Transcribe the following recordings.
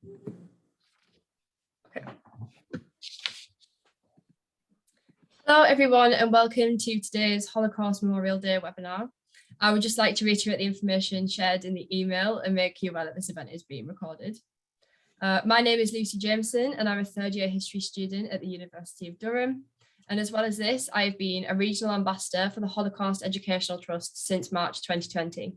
Okay. Hello everyone and welcome to today's Holocaust Memorial Day webinar. I would just like to reiterate the information shared in the email and make you aware that this event is being recorded. My name is Lucy Jameson and I'm a third year history student at the University of Durham. And as well as this, I have been a regional ambassador for the Holocaust Educational Trust since March 2020.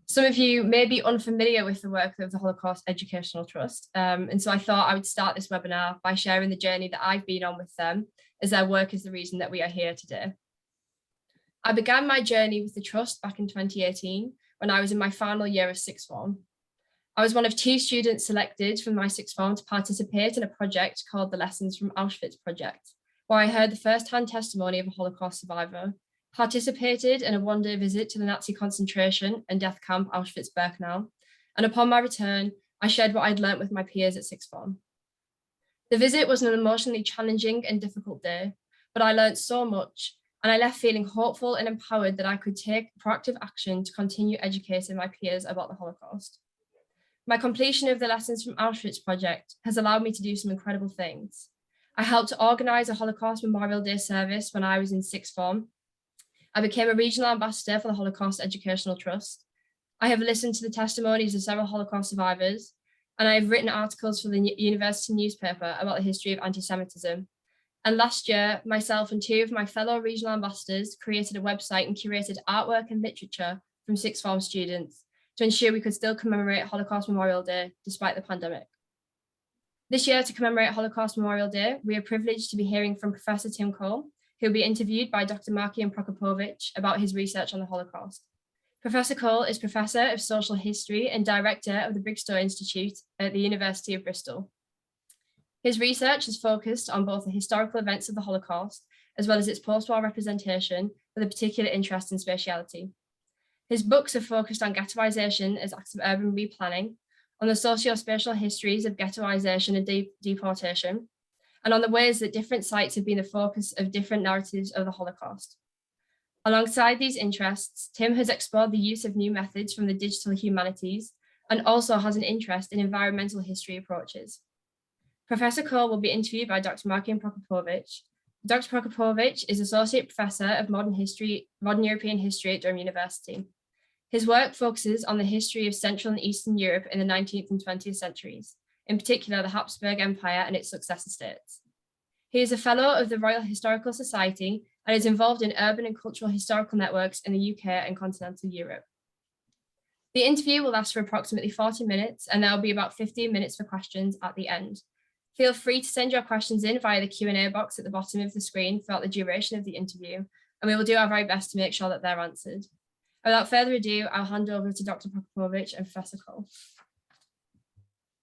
Some of you may be unfamiliar with the work of the Holocaust Educational Trust, and so I thought I would start this webinar by sharing the journey that I've been on with them, as their work is the reason that we are here today. I began my journey with the Trust back in 2018 when I was in my final year of sixth form. I was one of 2 students selected from my sixth form to participate in a project called the Lessons from Auschwitz project, where I heard the first-hand testimony of a Holocaust survivor, participated in a one-day visit to the Nazi concentration and death camp Auschwitz-Birkenau, and upon my return, I shared what I'd learnt with my peers at sixth form. The visit was an emotionally challenging and difficult day, but I learnt so much, and I left feeling hopeful and empowered that I could take proactive action to continue educating my peers about the Holocaust. My completion of the Lessons from Auschwitz project has allowed me to do some incredible things. I helped to organise a Holocaust Memorial Day service when I was in sixth form. I became a regional ambassador for the Holocaust Educational Trust. I have listened to the testimonies of several Holocaust survivors, and I have written articles for the university newspaper about the history of anti-Semitism. And last year, myself and 2 of my fellow regional ambassadors created a website and curated artwork and literature from sixth form students to ensure we could still commemorate Holocaust Memorial Day despite the pandemic. This year, to commemorate Holocaust Memorial Day, we are privileged to be hearing from Professor Tim Cole, who will be interviewed by Dr. Markian Prokopovych about his research on the Holocaust. Professor Cole is Professor of Social History and Director of the Bristow Institute at the University of Bristol. His research is focused on both the historical events of the Holocaust, as well as its post-war representation, with a particular interest in spatiality. His books are focused on ghettoization as acts of urban replanning, on the socio-spatial histories of ghettoization and deportation, and on the ways that different sites have been the focus of different narratives of the Holocaust. Alongside these interests, Tim has explored the use of new methods from the digital humanities and also has an interest in environmental history approaches. Professor Cole will be interviewed by Dr. Markian Prokopovych. Dr. Prokopovych is Associate Professor of Modern European History at Durham University. His work focuses on the history of Central and Eastern Europe in the 19th and 20th centuries, in particular the Habsburg Empire and its successor states. He is a Fellow of the Royal Historical Society and is involved in urban and cultural historical networks in the UK and continental Europe. The interview will last for approximately 40 minutes and there will be about 15 minutes for questions at the end. Feel free to send your questions in via the Q&A box at the bottom of the screen throughout the duration of the interview, and we will do our very best to make sure that they're answered. Without further ado, I'll hand over to Dr. Prokopovych and Professor Cole.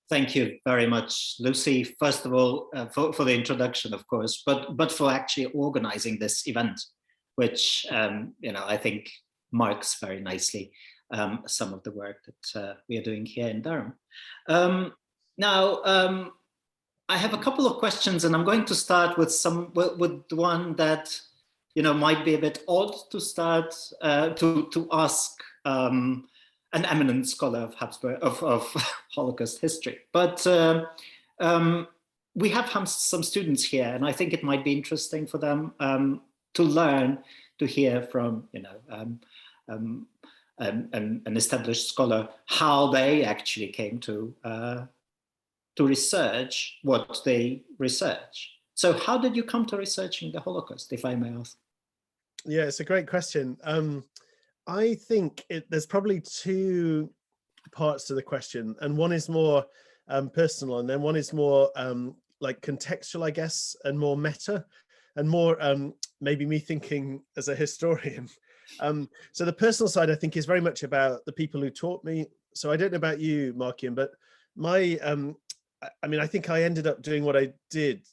Thank you very much, Lucy. First of all, for the introduction, of course, but for actually organizing this event, which I think marks very nicely some of the work that we are doing here in Durham. Now, I have a couple of questions, and I'm going to start with one that might be a bit odd to start to ask an eminent scholar of Holocaust history. But we have some students here, and I think it might be interesting for them to learn, to hear from an established scholar how they actually came to research what they research. So how did you come to researching the Holocaust, if I may ask? Yeah, it's a great question. I think there's probably 2 parts to the question, and one is more personal, and then one is more like contextual, I guess, and more meta, and more maybe me thinking as a historian. So the personal side, I think, is very much about the people who taught me. So I don't know about you, Markian, but I think I ended up doing what I did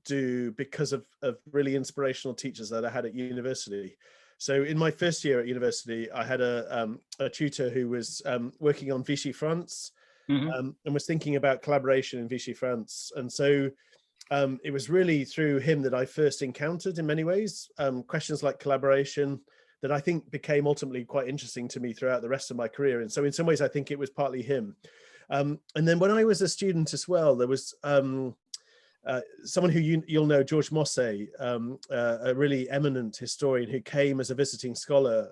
do because of really inspirational teachers that I had at university. So in my first year at university, I had a tutor who was working on Vichy France, and was thinking about collaboration in Vichy France. And so it was really through him that I first encountered, in many ways, questions like collaboration that I think became ultimately quite interesting to me throughout the rest of my career. And so in some ways, I think it was partly him. And then when I was a student as well, there was someone who you'll know, George Mosse, a really eminent historian who came as a visiting scholar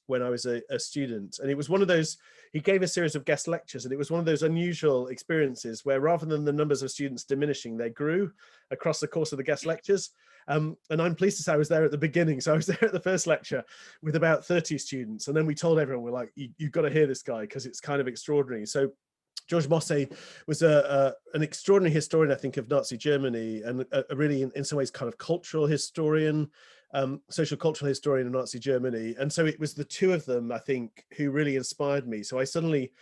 when I was a student. And it was one of those, he gave a series of guest lectures, and it was one of those unusual experiences where rather than the numbers of students diminishing, they grew across the course of the guest lectures. And I'm pleased to say I was there at the beginning. So I was there at the first lecture with about 30 students. And then we told everyone, we're like, you've got to hear this guy because it's kind of extraordinary. So George Mosse was an extraordinary historian, I think, of Nazi Germany, and a really, in some ways, kind of cultural historian, social cultural historian of Nazi Germany. And so it was the two of them, I think, who really inspired me. So I suddenly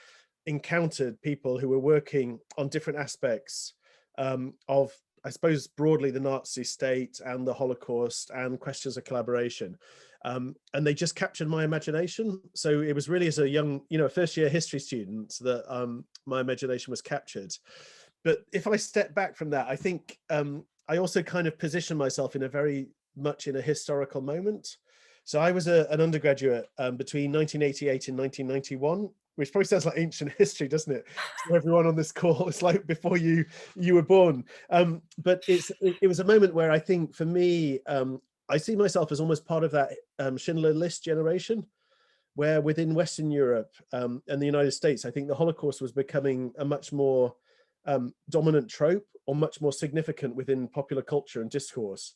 encountered people who were working on different aspects of, I suppose, broadly the Nazi state and the Holocaust and questions of collaboration. And they just captured my imagination. So it was really as a young, first year history student that my imagination was captured. But if I step back from that, I think I also kind of position myself in a very much in a historical moment. So I was an undergraduate between 1988 and 1991, which probably sounds like ancient history, doesn't it? So everyone on this call, it's like before you were born. But it was a moment where I think for me, I see myself as almost part of that Schindler List generation, where within Western Europe and the United States, I think the Holocaust was becoming a much more dominant trope, or much more significant within popular culture and discourse.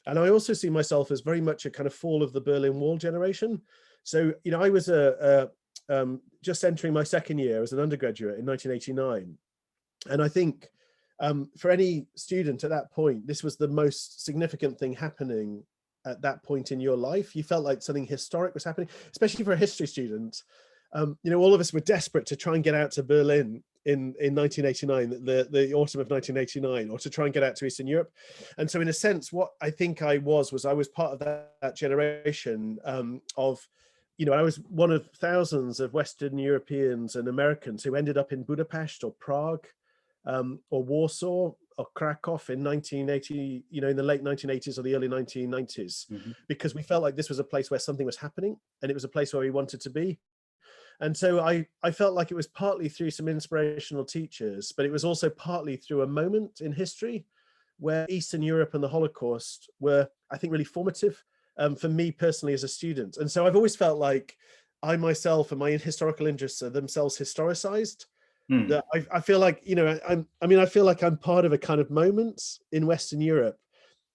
And I also see myself as very much a kind of fall of the Berlin Wall generation. So, I was just entering my second year as an undergraduate in 1989. And I think for any student at that point, this was the most significant thing happening at that point in your life. You felt like something historic was happening, especially for a history student. All of us were desperate to try and get out to Berlin in 1989, the autumn of 1989, or to try and get out to Eastern Europe. And so in a sense, what I think I was part of that generation of, I was one of thousands of Western Europeans and Americans who ended up in Budapest or Prague or Warsaw or Krakow in 1980, in the late 1980s or the early 1990s, because we felt like this was a place where something was happening, and it was a place where we wanted to be. And so I felt like it was partly through some inspirational teachers, but it was also partly through a moment in history where Eastern Europe and the Holocaust were, I think, really formative for me personally as a student. And so I've always felt like I myself and my historical interests are themselves historicized. That I feel like, I feel like I'm part of a kind of moment in Western Europe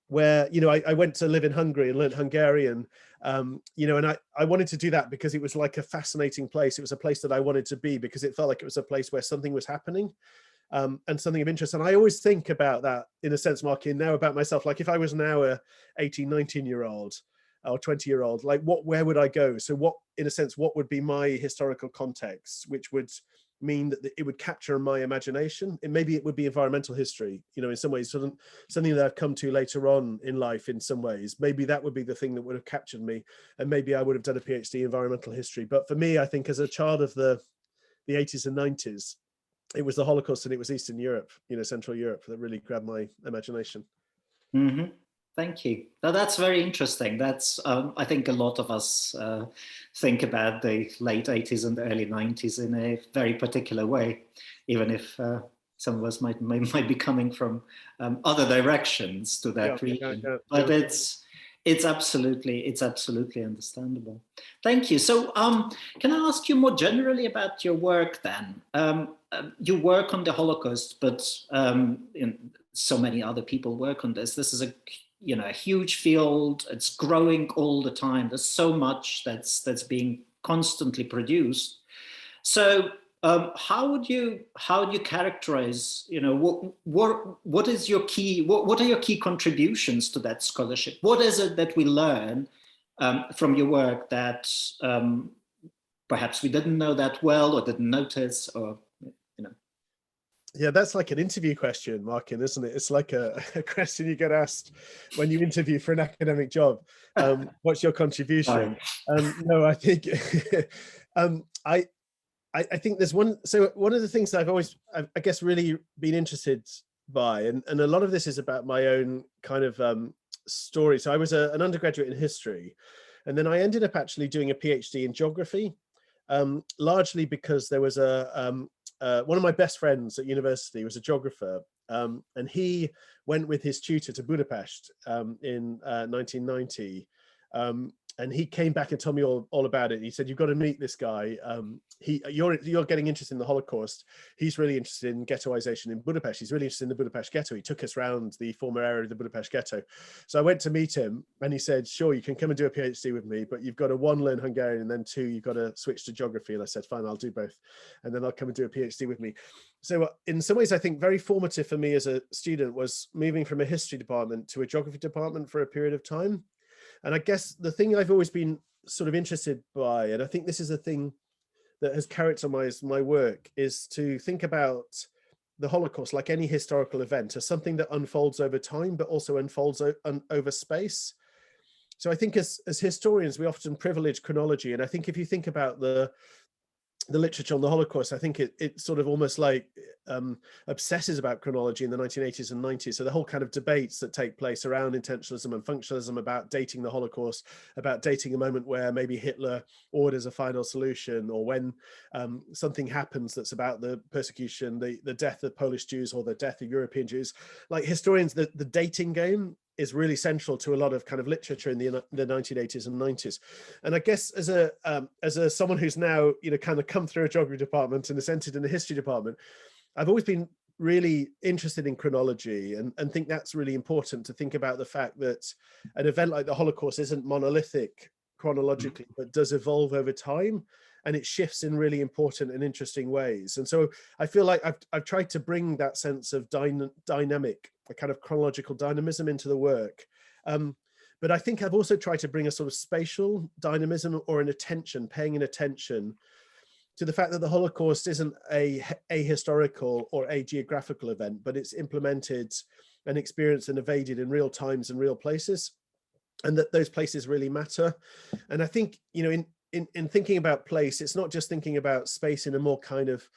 where, I went to live in Hungary and learned Hungarian, and I wanted to do that because it was like a fascinating place. It was a place that I wanted to be because it felt like it was a place where something was happening and something of interest. And I always think about that in a sense, Markian, now about myself, like if I was now a 18, 19-year-old or 20-year-old, like where would I go? So what, in a sense, what would be my historical context, which would mean that it would capture my imagination? And maybe it would be environmental history, in some ways, something that I've come to later on in life in some ways. Maybe that would be the thing that would have captured me, and maybe I would have done a PhD in environmental history. But for me, I think as a child of the 80s and 90s, it was the Holocaust and it was Eastern Europe, Central Europe, that really grabbed my imagination. Thank you. Now that's very interesting. That's I think a lot of us think about the late 80s and early 90s in a very particular way, even if some of us might be coming from other directions to that region. But it's absolutely understandable. Thank you. So can I ask you more generally about your work then? You work on the Holocaust, but so many other people work on this. This is a huge field. It's growing all the time. There's so much that's being constantly produced. So how would you characterize, what is your key, what are your key contributions to that scholarship? What is it that we learn from your work that perhaps we didn't know that well or didn't notice, or Yeah, that's like an interview question, Markian, isn't it? It's like a question you get asked when you interview for an academic job. What's your contribution? No, I think I think there's one. So one of the things that I've always, I guess, really been interested by, and a lot of this is about my own kind of story. So I was an undergraduate in history, and then I ended up actually doing a PhD in geography, largely because there was one of my best friends at university was a geographer, and he went with his tutor to Budapest in 1990. And he came back and told me all about it. He said, "You've got to meet this guy. You're getting interested in the Holocaust. He's really interested in ghettoization in Budapest. He's really interested in the Budapest ghetto. He took us around the former area of the Budapest ghetto." So I went to meet him, and he said, "Sure, you can come and do a PhD with me, but you've got to, one, learn Hungarian, and then two, you've got to switch to geography." And I said, "Fine, I'll do both, and then I'll come and do a PhD with me." So in some ways, I think very formative for me as a student was moving from a history department to a geography department for a period of time. And I guess the thing I've always been sort of interested by, and I think this is a thing that has characterized my work, is to think about the Holocaust, like any historical event, as something that unfolds over time, but also unfolds over space. So I think as historians, we often privilege chronology. And I think if you think about the literature on the Holocaust, I think it sort of almost like obsesses about chronology in the 1980s and 90s. So the whole kind of debates that take place around intentionalism and functionalism, about dating the Holocaust, about dating a moment where maybe Hitler orders a final solution, or when something happens that's about the persecution, the death of Polish Jews or the death of European Jews. Like historians, the dating game is really central to a lot of kind of literature in the 1980s and 90s. And I guess as a someone who's now, you know, kind of come through a geography department and has entered in the history department, I've always been really interested in chronology, and think that's really important, to think about the fact that an event like the Holocaust isn't monolithic chronologically, but does evolve over time, and it shifts in really important and interesting ways. And so I feel like I've tried to bring that sense of dynamic, a kind of chronological dynamism into the work. But I think I've also tried to bring a sort of spatial dynamism, or an attention, paying an attention to the fact that the Holocaust isn't a historical or a geographical event, but it's implemented and experienced and evaded in real times and real places, and that those places really matter. And I think, you know, in thinking about place, it's not just thinking about space in a more kind of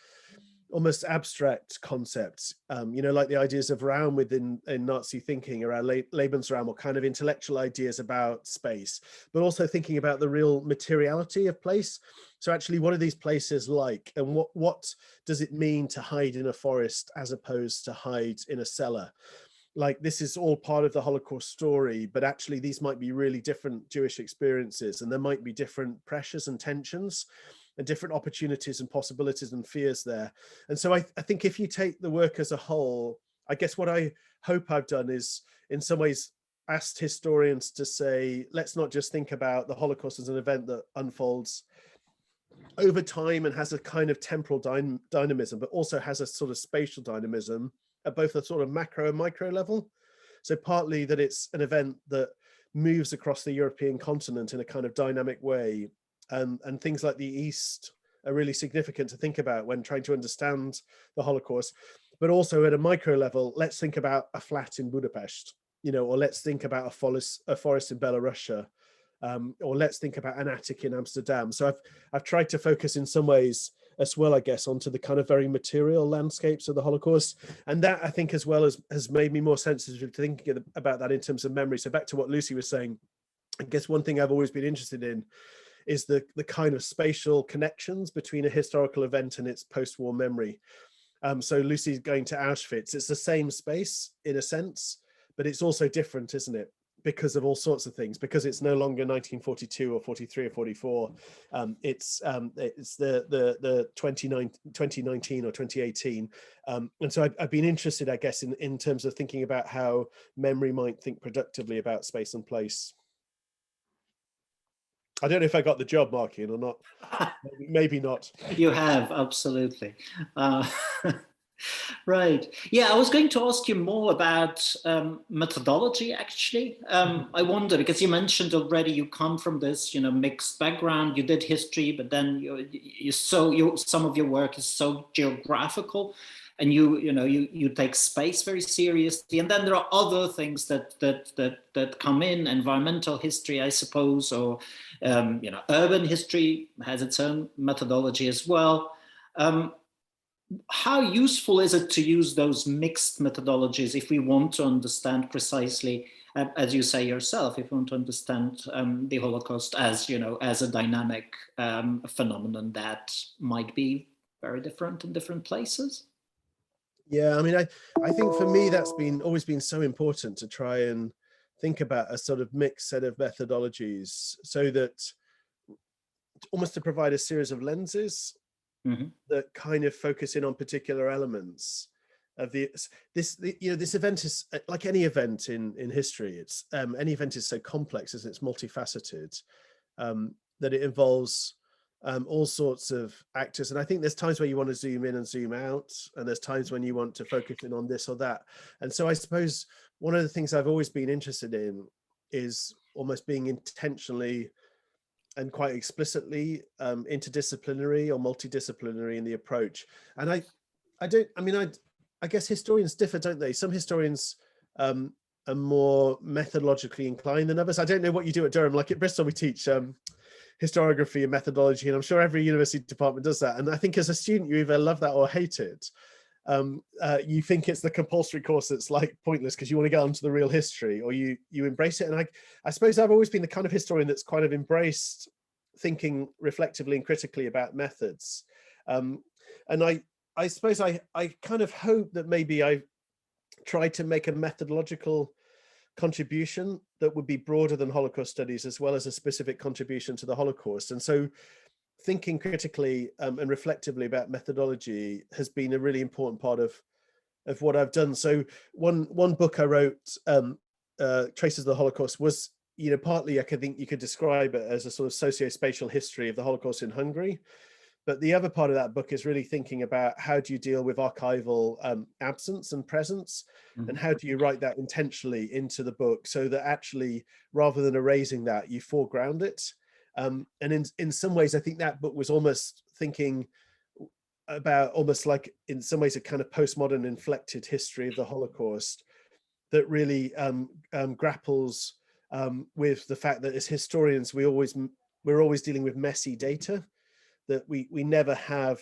almost abstract concept, you know, like the ideas of Raum within Nazi thinking around Lebensraum, or kind of intellectual ideas about space, but also thinking about the real materiality of place. So actually, what are these places like, and what does it mean to hide in a forest as opposed to hide in a cellar? Like, this is all part of the Holocaust story, but actually these might be really different Jewish experiences, and there might be different pressures and tensions and different opportunities and possibilities and fears there. And so I think if you take the work as a whole, I guess what I hope I've done is in some ways asked historians to say, let's not just think about the Holocaust as an event that unfolds over time and has a kind of temporal dynamism, but also has a sort of spatial dynamism at both a sort of macro and micro level. So partly that it's an event that moves across the European continent in a kind of dynamic way. And things like the East are really significant to think about when trying to understand the Holocaust. But also at a micro level, let's think about a flat in Budapest, you know, or let's think about a forest in Belarusia, or let's think about an attic in Amsterdam. So I've tried to focus in some ways as well, I guess, onto the kind of very material landscapes of the Holocaust. And that, I think, as well, has made me more sensitive to thinking about that in terms of memory. So back to what Lucy was saying, I guess one thing I've always been interested in is the kind of spatial connections between a historical event and its post-war memory. So Lucy's going to Auschwitz. It's the same space in a sense, but it's also different, isn't it? Because of all sorts of things, because it's no longer 1942 or 43 or 44. It's the 2019 or 2018. And so I've been interested, I guess, in terms of thinking about how memory might think productively about space and place. I don't know if I got the job, Markian, or not. Maybe not. You have, absolutely. Right. Yeah, I was going to ask you more about methodology, actually. I wonder, because you mentioned already you come from this, you know, mixed background. You did history, but then some of your work is so geographical, and you take space very seriously. And then there are other things that come in, environmental history, I suppose, or urban history has its own methodology as well. How useful is it to use those mixed methodologies if we want to understand precisely, as you say yourself, if we want to understand the Holocaust as, as a dynamic phenomenon that might be very different in different places? Yeah, I mean, I think for me that's always been so important to try and think about a sort of mixed set of methodologies, so that almost to provide a series of lenses that kind of focus in on particular elements of this event is like any event in history. It's any event is so complex as it's multifaceted, that it involves all sorts of actors. And I think there's times where you want to zoom in and zoom out, and there's times when you want to focus in on this or that. And so I suppose one of the things I've always been interested in is almost being intentionally and quite explicitly interdisciplinary or multidisciplinary in the approach. And I guess historians differ, don't they? Some historians are more methodologically inclined than others. I don't know what you do at Durham. Like at Bristol, we teach historiography and methodology, and I'm sure every university department does that. And I think as a student, you either love that or hate it. You think it's the compulsory course that's like pointless because you want to get onto the real history, or you embrace it. And I suppose I've always been the kind of historian that's kind of embraced thinking reflectively and critically about methods. And I suppose I kind of hope that maybe I tried to make a methodological contribution that would be broader than Holocaust studies, as well as a specific contribution to the Holocaust. And so thinking critically and reflectively about methodology has been a really important part of what I've done. So one book I wrote, Traces of the Holocaust, was, partly I think you could describe it as a sort of socio-spatial history of the Holocaust in Hungary. But the other part of that book is really thinking about how do you deal with archival absence and presence, and how do you write that intentionally into the book so that actually, rather than erasing that, you foreground it. And in some ways, I think that book was almost thinking about almost like, in some ways, a kind of postmodern inflected history of the Holocaust that really grapples with the fact that as historians, we're always dealing with messy data, that we never have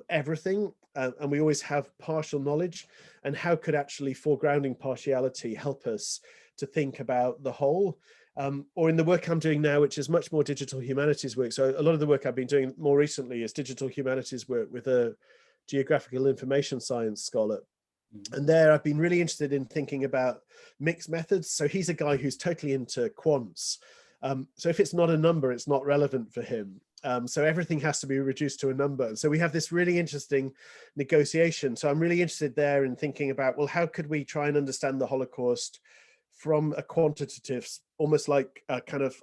everything, and we always have partial knowledge. And how could actually foregrounding partiality help us to think about the whole? Or in the work I'm doing now, which is much more digital humanities work. So a lot of the work I've been doing more recently is digital humanities work with a geographical information science scholar. And there I've been really interested in thinking about mixed methods. So he's a guy who's totally into quants. So if it's not a number, it's not relevant for him. So everything has to be reduced to a number. And so we have this really interesting negotiation. So I'm really interested there in thinking about, well, how could we try and understand the Holocaust from a quantitative, almost like a kind of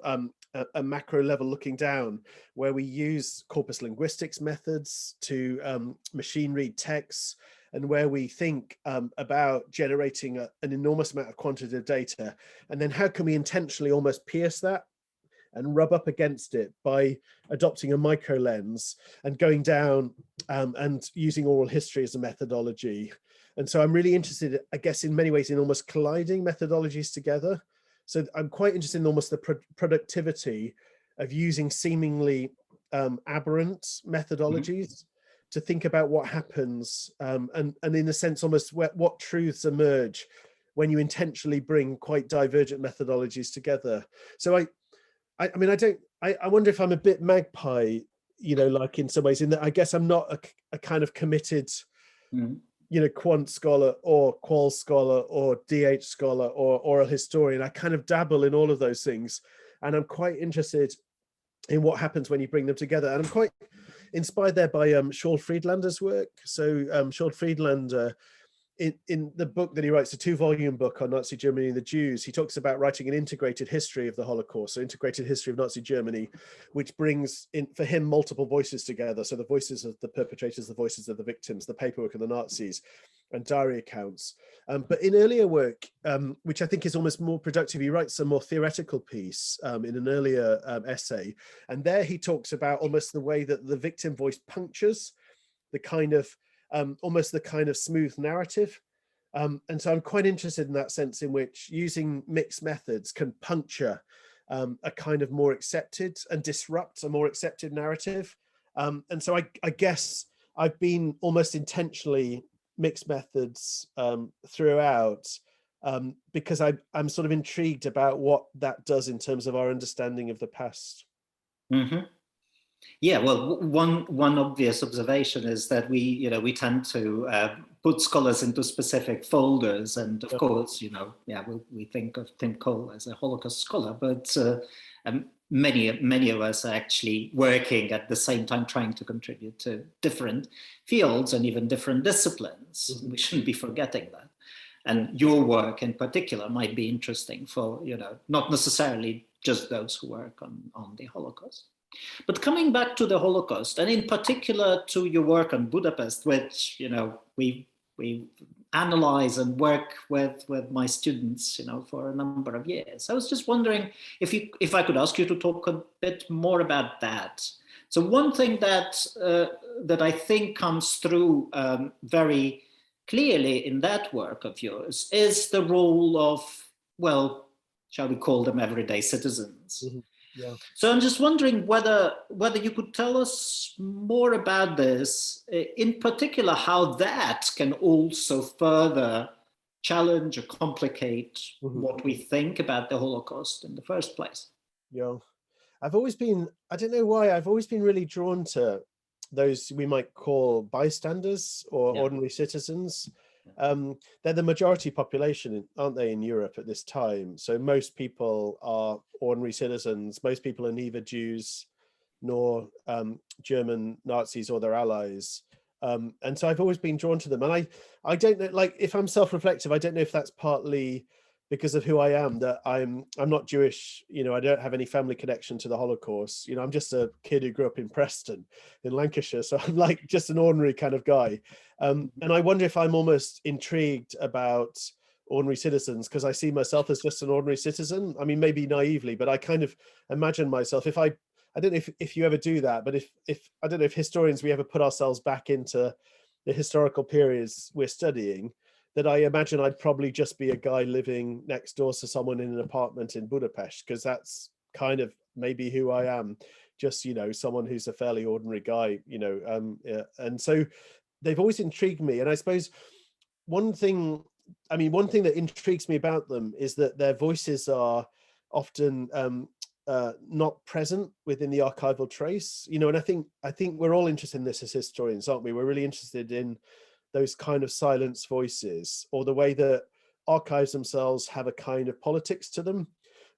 a macro level looking down, where we use corpus linguistics methods to machine read texts, and where we think about generating an enormous amount of quantitative data. And then how can we intentionally almost pierce that and rub up against it by adopting a micro lens and going down and using oral history as a methodology. And so I'm really interested, I guess, in many ways, in almost colliding methodologies together. So I'm quite interested in almost the productivity of using seemingly aberrant methodologies to think about what happens, and in a sense, almost what truths emerge when you intentionally bring quite divergent methodologies together. So I mean, I wonder if I'm a bit magpie, like in some ways, in that I guess I'm not a kind of committed, quant scholar or qual scholar or DH scholar or oral historian. I kind of dabble in all of those things, and I'm quite interested in what happens when you bring them together. And I'm quite inspired there by Shaul Friedlander's work. So Shaul Friedlander, in the book that he writes, a 2-volume book on Nazi Germany and the Jews, he talks about writing an integrated history of the Holocaust, so integrated history of Nazi Germany, which brings in, for him, multiple voices together. So the voices of the perpetrators, the voices of the victims, the paperwork of the Nazis, and diary accounts. But in earlier work, which I think is almost more productive, he writes a more theoretical piece in an earlier essay. And there he talks about almost the way that the victim voice punctures the kind of almost the kind of smooth narrative. And so I'm quite interested in that sense in which using mixed methods can puncture a kind of more accepted and disrupt a more accepted narrative. And so I guess I've been almost intentionally mixed methods throughout, because I'm sort of intrigued about what that does in terms of our understanding of the past. Yeah, well, one obvious observation is that we tend to put scholars into specific folders, and of course, we think of Tim Cole as a Holocaust scholar, but many of us are actually working at the same time, trying to contribute to different fields and even different disciplines. Mm-hmm. We shouldn't be forgetting that. And your work in particular might be interesting for not necessarily just those who work on the Holocaust. But coming back to the Holocaust, and in particular to your work on Budapest, which we analyze and work with my students, for a number of years. I was just wondering if I could ask you to talk a bit more about that. So one thing that I think comes through very clearly in that work of yours is the role of, well, shall we call them everyday citizens? Mm-hmm. Yeah. So I'm just wondering whether you could tell us more about this, in particular, how that can also further challenge or complicate what we think about the Holocaust in the first place. Yeah. I've always been, I don't know why, I've always been really drawn to those we might call bystanders or ordinary citizens. They're the majority population, aren't they, in Europe at this time? So most people are ordinary citizens. Most people are neither Jews nor German Nazis or their allies. And so I've always been drawn to them. And I don't know, like, if I'm self-reflective, I don't know if that's partly because of who I am, that I'm not Jewish, I don't have any family connection to the Holocaust. I'm just a kid who grew up in Preston in Lancashire. So I'm like just an ordinary kind of guy. And I wonder if I'm almost intrigued about ordinary citizens because I see myself as just an ordinary citizen. I mean, maybe naively, but I kind of imagine myself, if I don't know if you ever do that, but if I don't know if historians, we ever put ourselves back into the historical periods we're studying, that I imagine I'd probably just be a guy living next door to someone in an apartment in Budapest, because that's kind of maybe who I am, just, someone who's a fairly ordinary guy, and so they've always intrigued me. And I suppose one thing that intrigues me about them is that their voices are often not present within the archival trace, and I think we're all interested in this as historians, aren't we? We're really interested in those kind of silence voices, or the way that archives themselves have a kind of politics to them.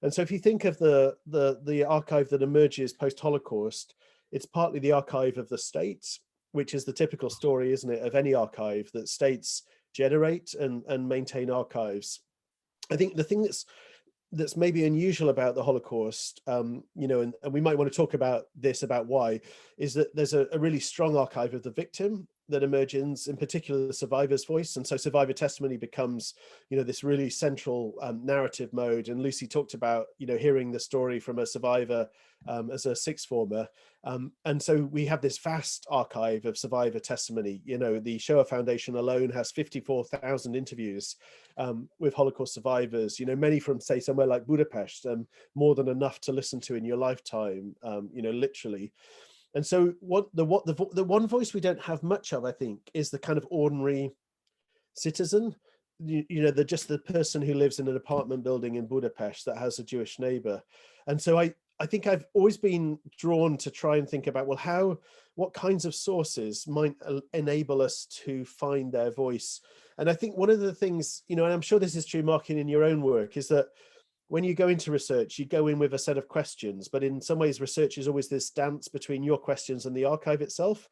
And so if you think of the archive that emerges post-Holocaust, it's partly the archive of the state, which is the typical story, isn't it, of any archive, that states generate and maintain archives. I think the thing that's maybe unusual about the Holocaust, and we might want to talk about this, about why, is that there's a really strong archive of the victim that emerges, in particular the survivor's voice. And so survivor testimony becomes, this really central narrative mode. And Lucy talked about, hearing the story from a survivor as a sixth former. And so we have this vast archive of survivor testimony. The Shoah Foundation alone has 54,000 interviews with Holocaust survivors, many from, say, somewhere like Budapest, more than enough to listen to in your lifetime, literally. And so the one voice we don't have much of, I think, is the kind of ordinary citizen, just the person who lives in an apartment building in Budapest that has a Jewish neighbor. And so I think I've always been drawn to try and think about, well, what kinds of sources might enable us to find their voice. And I think one of the things, and I'm sure this is true, Markian, in your own work, is that when you go into research, you go in with a set of questions, but in some ways, research is always this dance between your questions and the archive itself,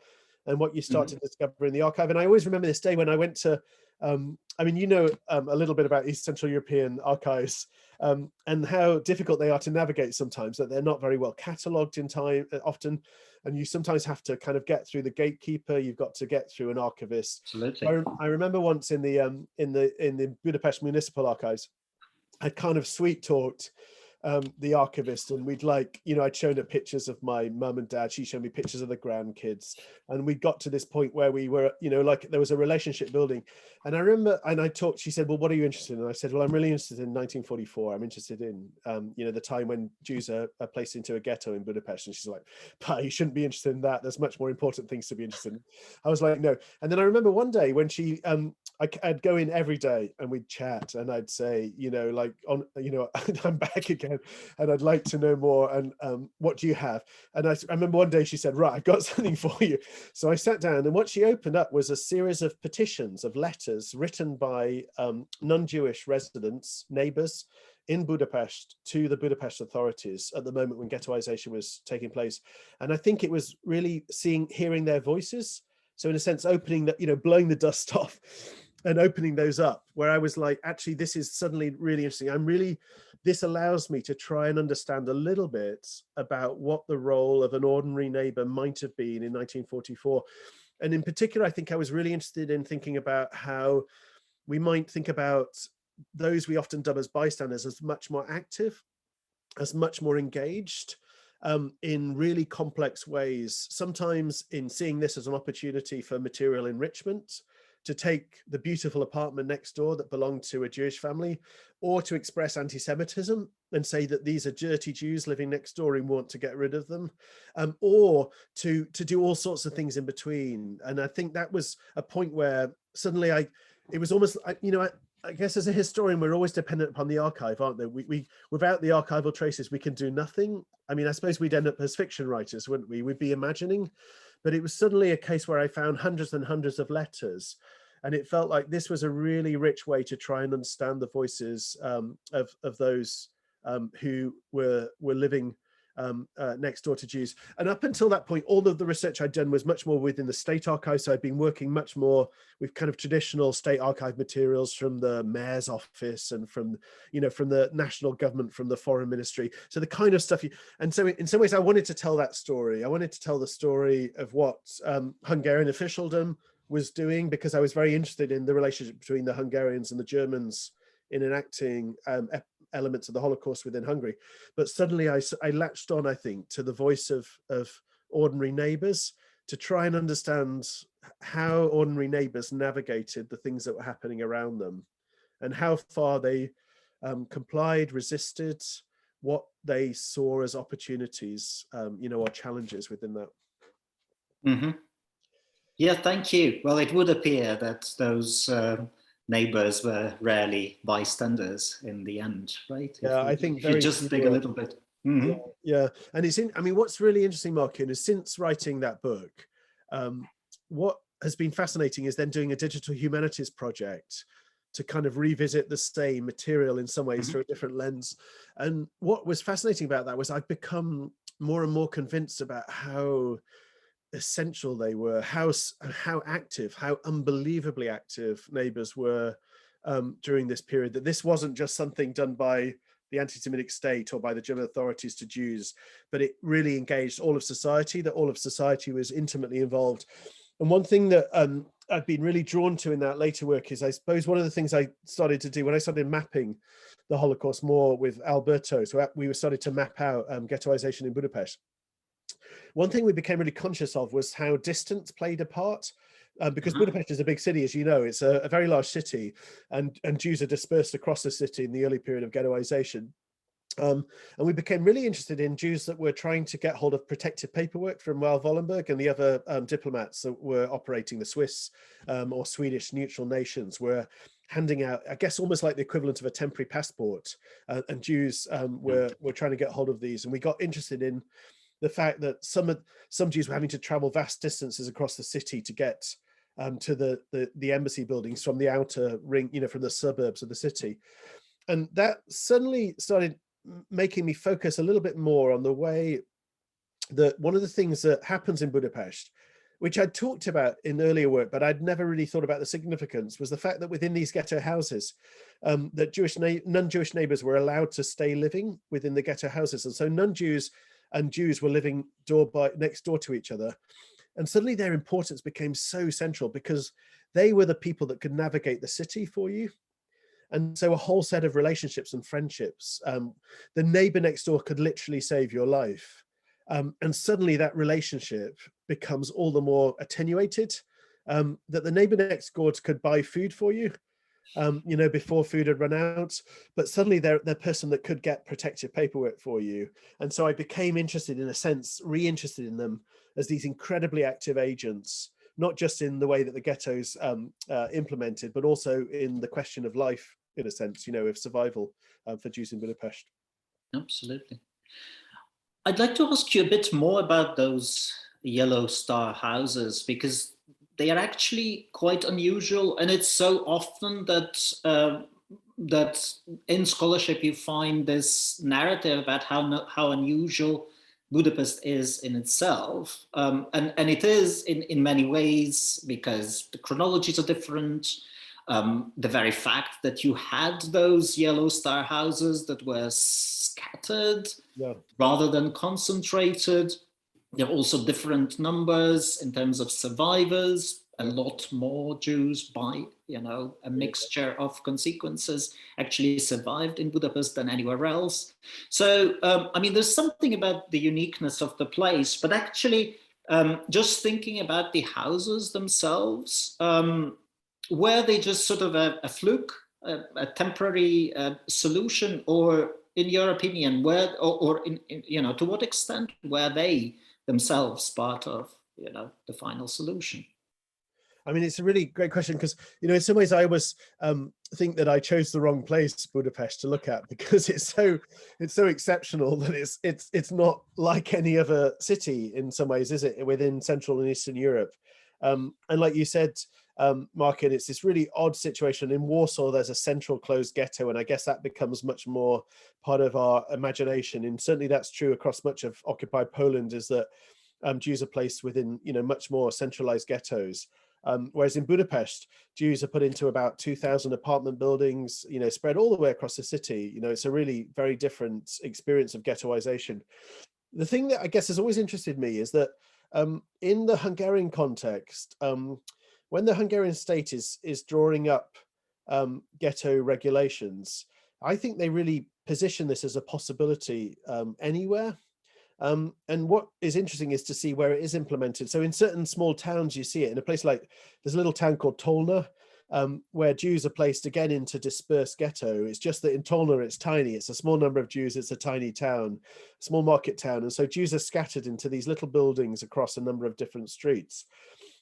and what you start to discover in the archive. And I always remember this day when I went to, a little bit about East Central European archives, and how difficult they are to navigate sometimes, that they're not very well catalogued in time often, and you sometimes have to kind of get through the gatekeeper. You've got to get through an archivist. Absolutely. I remember once in the Budapest Municipal Archives, I'd kind of sweet talked the archivist, and we'd I'd shown her pictures of my mum and dad. She showed me pictures of the grandkids, and we got to this point where we were, there was a relationship building. And I remember, and I talked, she said, well, what are you interested in? And I said, well, I'm really interested in 1944. I'm interested in, the time when Jews are placed into a ghetto in Budapest. And she's like, but you shouldn't be interested in that. There's much more important things to be interested in. I was like, no. And then I remember one day when she, I'd go in every day and we'd chat, and I'd say, I'm back again. again, and I'd like to know more. And what do you have? And I remember one day she said, right, I've got something for you. So I sat down, and what she opened up was a series of petitions, of letters written by non-Jewish residents, neighbors in Budapest to the Budapest authorities at the moment when ghettoization was taking place. And I think it was really hearing their voices. So in a sense, opening that, blowing the dust off and opening those up, where I was like, actually, this is suddenly really interesting. This allows me to try and understand a little bit about what the role of an ordinary neighbor might have been in 1944. And in particular, I think I was really interested in thinking about how we might think about those we often dub as bystanders as much more active, as much more engaged in really complex ways, sometimes in seeing this as an opportunity for material enrichment, to take the beautiful apartment next door that belonged to a Jewish family, or to express anti-Semitism and say that these are dirty Jews living next door and want to get rid of them, or to do all sorts of things in between. And I think that was a point where suddenly it was almost, I guess as a historian, we're always dependent upon the archive, aren't they? We without the archival traces, we can do nothing. I mean, I suppose we'd end up as fiction writers, wouldn't we? We'd be imagining. But it was suddenly a case where I found hundreds and hundreds of letters. And it felt like this was a really rich way to try and understand the voices of those who were living next door to Jews. And up until that point, all of the research I'd done was much more within the state archive. So I'd been working much more with kind of traditional state archive materials from the mayor's office and from the national government, from the foreign ministry. So the kind of stuff and so in some ways I wanted to tell that story. I wanted to tell the story of what Hungarian officialdom was doing, because I was very interested in the relationship between the Hungarians and the Germans in enacting elements of the Holocaust within Hungary. But suddenly I latched on, I think, to the voice of ordinary neighbors to try and understand how ordinary neighbors navigated the things that were happening around them and how far they complied, resisted, what they saw as opportunities, or challenges within that. Mm-hmm. Yeah, thank you. Well, it would appear that those neighbors were rarely bystanders in the end, right? Yeah, I think if you just dig a little bit. Mm-hmm. Yeah, and what's really interesting, Markian, is since writing that book, what has been fascinating is then doing a digital humanities project to kind of revisit the same material in some ways through a different lens. And what was fascinating about that was I've become more and more convinced about how essential they were, how active, how unbelievably active neighbors were during this period, that this wasn't just something done by the anti-Semitic state or by the German authorities to Jews, but it really engaged all of society, that all of society was intimately involved. And one thing that I've been really drawn to in that later work is, I suppose, one of the things I started to do when I started mapping the Holocaust more with Alberto, so we started to map out ghettoization in Budapest. One thing we became really conscious of was how distance played a part, because Budapest is a big city, as you know. It's a very large city, and Jews are dispersed across the city in the early period of ghettoization. And we became really interested in Jews that were trying to get hold of protective paperwork from Raoul Wallenberg, and the other diplomats that were operating, the Swiss or Swedish neutral nations, were handing out, I guess, almost like the equivalent of a temporary passport. And Jews were trying to get hold of these. And we got interested in the fact that some Jews were having to travel vast distances across the city to get to the embassy buildings from the outer ring, from the suburbs of the city. And that suddenly started making me focus a little bit more on the way that one of the things that happens in Budapest, which I'd talked about in earlier work, but I'd never really thought about the significance, was the fact that within these ghetto houses, that non-Jewish neighbors were allowed to stay living within the ghetto houses. And so non-Jews and Jews were living next door to each other. And suddenly their importance became so central, because they were the people that could navigate the city for you. And so a whole set of relationships and friendships, the neighbor next door could literally save your life. And suddenly that relationship becomes all the more attenuated, that the neighbor next door could buy food for you, before food had run out, but suddenly they're the person that could get protective paperwork for you. And so I became interested, in a sense, re-interested in them as these incredibly active agents, not just in the way that the ghettos implemented, but also in the question of life, in a sense, of survival for Jews in Budapest. Absolutely. I'd like to ask you a bit more about those yellow star houses, because they are actually quite unusual, and it's so often that that in scholarship you find this narrative about how unusual Budapest is in itself, and it is in many ways, because the chronologies are different. The very fact that you had those yellow star houses that were scattered, Yeah. rather than concentrated. There are also different numbers in terms of survivors. A lot more Jews, by a mixture of consequences, actually survived in Budapest than anywhere else. So I mean, there's something about the uniqueness of the place, but actually just thinking about the houses themselves, were they just sort of a fluke, a temporary solution, or in your opinion, were, or to what extent were they themselves part of, the final solution? I mean, it's a really great question, because, in some ways I always think that I chose the wrong place, Budapest, to look at, because it's so exceptional that it's not like any other city in some ways, is it, within Central and Eastern Europe? And like you said, Markian, it's this really odd situation. In Warsaw, there's a central closed ghetto, and I guess that becomes much more part of our imagination. And certainly that's true across much of occupied Poland, is that Jews are placed within, much more centralized ghettos. Whereas in Budapest, Jews are put into about 2,000 apartment buildings, spread all the way across the city. It's a really very different experience of ghettoization. The thing that I guess has always interested me is that in the Hungarian context, when the Hungarian state is drawing up ghetto regulations, I think they really position this as a possibility anywhere. And what is interesting is to see where it is implemented. So in certain small towns, you see it. In a place like, there's a little town called Tolna, where Jews are placed again into dispersed ghetto. It's just that in Tolna, it's tiny. It's a small number of Jews. It's a tiny town, small market town. And so Jews are scattered into these little buildings across a number of different streets.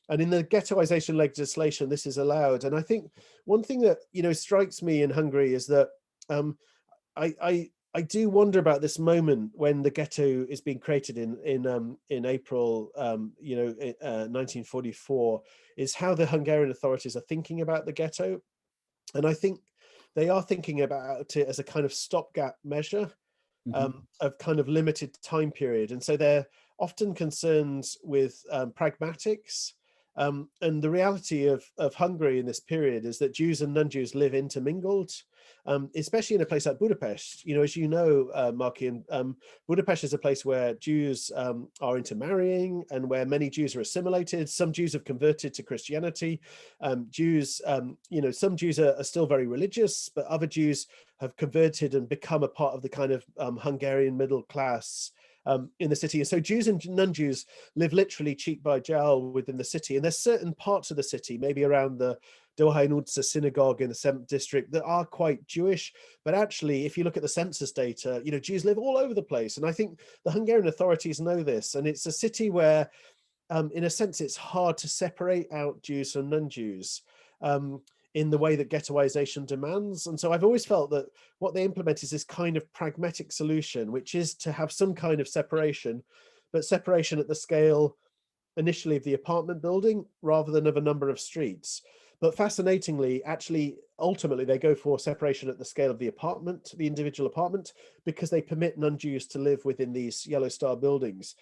And in the ghettoization legislation, this is allowed. And I think one thing that, strikes me in Hungary is that I do wonder about this moment when the ghetto is being created in April, 1944, is how the Hungarian authorities are thinking about the ghetto. And I think they are thinking about it as a kind of stopgap measure of kind of limited time period. And so they're often concerned with pragmatics. And the reality of Hungary in this period is that Jews and non-Jews live intermingled, especially in a place like Budapest. As you know, Markian, Budapest is a place where Jews are intermarrying, and where many Jews are assimilated. Some Jews have converted to Christianity. Some Jews are still very religious, but other Jews have converted and become a part of the kind of Hungarian middle class in the city. And so Jews and non-Jews live literally cheek by jowl within the city. And there's certain parts of the city, maybe around the Dohány utca synagogue in the 7th district, that are quite Jewish. But actually, if you look at the census data, Jews live all over the place. And I think the Hungarian authorities know this. And it's a city where, in a sense, it's hard to separate out Jews from non-Jews in the way that ghettoization demands. And so I've always felt that what they implement is this kind of pragmatic solution, which is to have some kind of separation, but separation at the scale initially of the apartment building rather than of a number of streets. But fascinatingly, actually, ultimately, they go for separation at the scale of the apartment, the individual apartment, because they permit non-Jews to live within these yellow star buildings.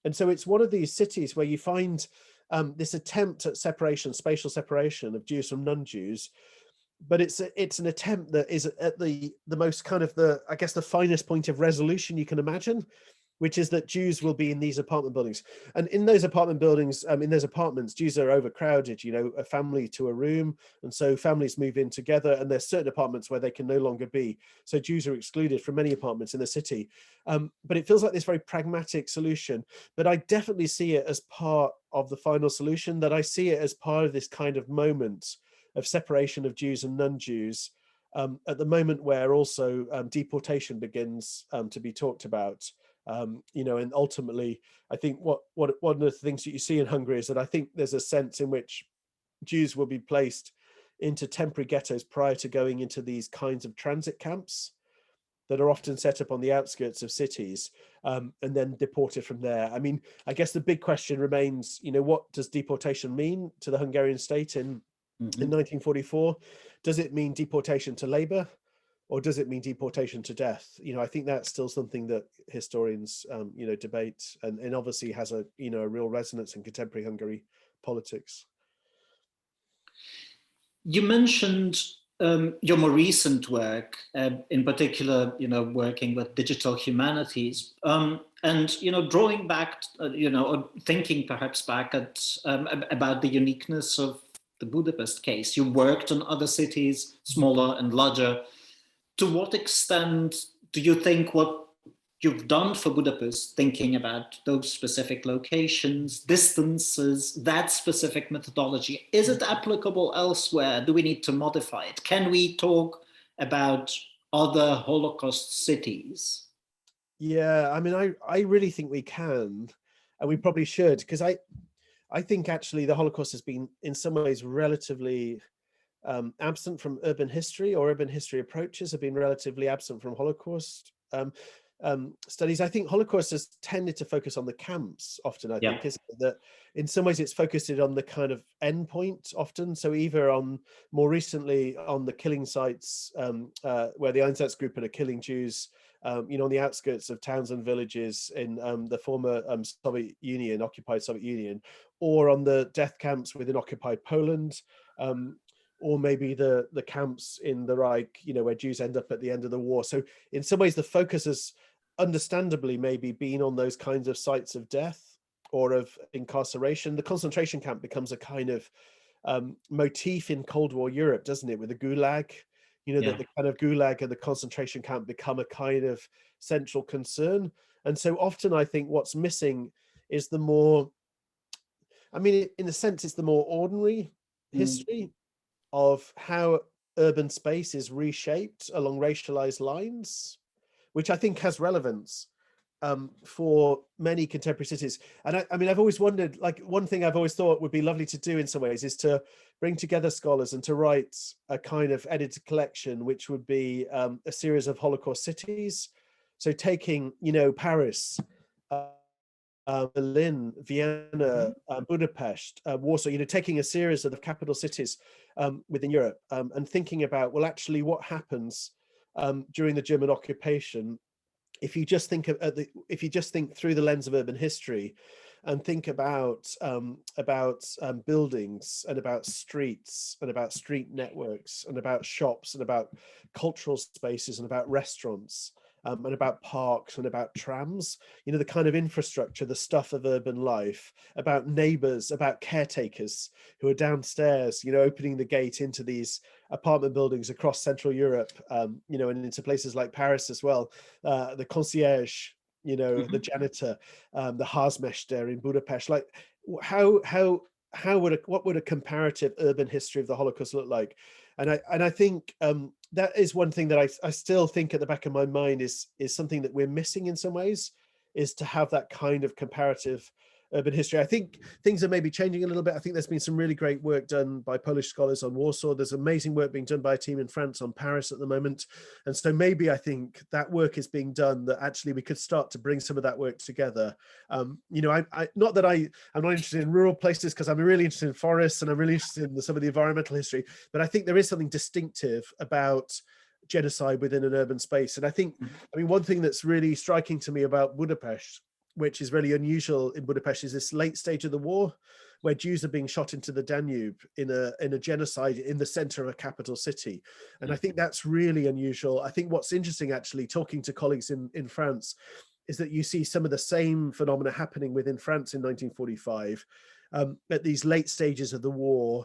And so it's one of these cities where you find this attempt at separation, spatial separation of Jews from non-Jews, but it's an attempt that is at the most kind of the finest point of resolution you can imagine, which is that Jews will be in these apartment buildings. And in those apartment buildings, in those apartments, Jews are overcrowded, a family to a room. And so families move in together, and there's certain apartments where they can no longer be. So Jews are excluded from many apartments in the city. But it feels like this very pragmatic solution. But I definitely see it as part of the final solution, that I see it as part of this kind of moment of separation of Jews and non-Jews, at the moment where also deportation begins to be talked about. And ultimately, I think what one of the things that you see in Hungary is that I think there's a sense in which Jews will be placed into temporary ghettos prior to going into these kinds of transit camps. that are often set up on the outskirts of cities, and then deported from there. I mean, I guess the big question remains, what does deportation mean to the Hungarian state in 1944? Does it mean deportation to labor, or does it mean deportation to death? I think that's still something that historians, debate, and obviously has a real resonance in contemporary Hungary politics. You mentioned your more recent work, in particular, working with digital humanities, and drawing back, or thinking perhaps back at about the uniqueness of the Budapest case. You worked on other cities, smaller and larger. To what extent do you think what you've done for Budapest, thinking about those specific locations, distances, that specific methodology, is it applicable elsewhere? Do we need to modify it? Can we talk about other Holocaust cities? Yeah, I mean, I really think we can, and we probably should, because I think actually the Holocaust has been in some ways relatively absent from urban history, or urban history approaches have been relatively absent from Holocaust studies. I think Holocaust has tended to focus on the camps often, I think, isn't it? That in some ways it's focused on the kind of end point often. So either more recently on the killing sites where the Einsatzgruppen are killing Jews, on the outskirts of towns and villages in the former Soviet Union, occupied Soviet Union, or on the death camps within occupied Poland, or maybe the camps in the Reich, where Jews end up at the end of the war. So in some ways, the focus has understandably maybe been on those kinds of sites of death or of incarceration. The concentration camp becomes a kind of motif in Cold War Europe, doesn't it? With the Gulag, that the kind of Gulag and the concentration camp become a kind of central concern. And so often I think what's missing is the more, I mean, in a sense, it's the more ordinary history of how urban space is reshaped along racialized lines, which I think has relevance for many contemporary cities. And I mean, I've always wondered, like, one thing I've always thought would be lovely to do in some ways is to bring together scholars and to write a kind of edited collection, which would be a series of Holocaust cities. So taking, Paris, Berlin, Vienna, Budapest, Warsaw, taking a series of the capital cities within Europe and thinking about, well, actually what happens during the German occupation if you just think through the lens of urban history and think about buildings and about streets and about street networks and about shops and about cultural spaces and about restaurants and about parks and about trams, the kind of infrastructure, the stuff of urban life, about neighbors, about caretakers who are downstairs, opening the gate into these apartment buildings across Central Europe, and into places like Paris as well, the concierge, the janitor, the Házmester in Budapest. Like, what would a comparative urban history of the Holocaust look like? And I think that is one thing that I still think at the back of my mind is something that we're missing in some ways, is to have that kind of comparative urban history. I think things are maybe changing a little bit. I think there's been some really great work done by Polish scholars on Warsaw. There's amazing work being done by a team in France on Paris at the moment. And so maybe I think that work is being done, that actually we could start to bring some of that work together. I'm not interested in rural places, because I'm really interested in forests and I'm really interested in some of the environmental history, but I think there is something distinctive about genocide within an urban space. And I think, one thing that's really striking to me about Budapest, which is really unusual in Budapest, is this late stage of the war where Jews are being shot into the Danube in a genocide in the center of a capital city. And I think that's really unusual. I think what's interesting, actually, talking to colleagues in France, is that you see some of the same phenomena happening within France in 1945 at these late stages of the war,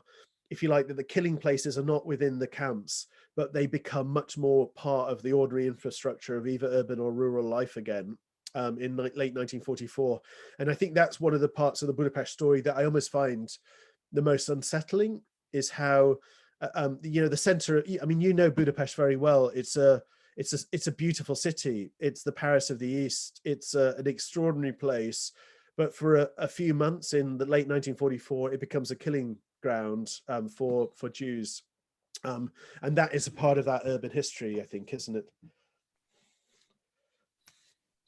if you like, that the killing places are not within the camps, but they become much more part of the ordinary infrastructure of either urban or rural life again. In late 1944. And I think that's one of the parts of the Budapest story that I almost find the most unsettling, is how, the center, Budapest very well. It's a beautiful city. It's the Paris of the East. It's an extraordinary place. But for a few months in the late 1944, it becomes a killing ground for Jews. And that is a part of that urban history, I think, isn't it?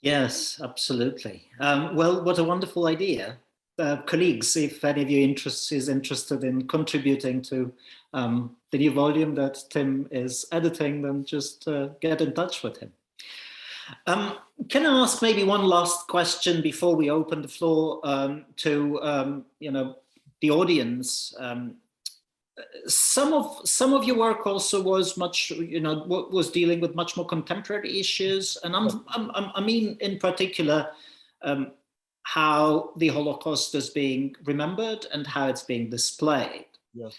Yes, absolutely. Well, what a wonderful idea. Colleagues, if any of you is interested in contributing to the new volume that Tim is editing, then just get in touch with him. Can I ask maybe one last question before we open the floor to the audience? Some of your work also was much, was dealing with much more contemporary issues, and I mean in particular how the Holocaust is being remembered and how it's being displayed. Yeah.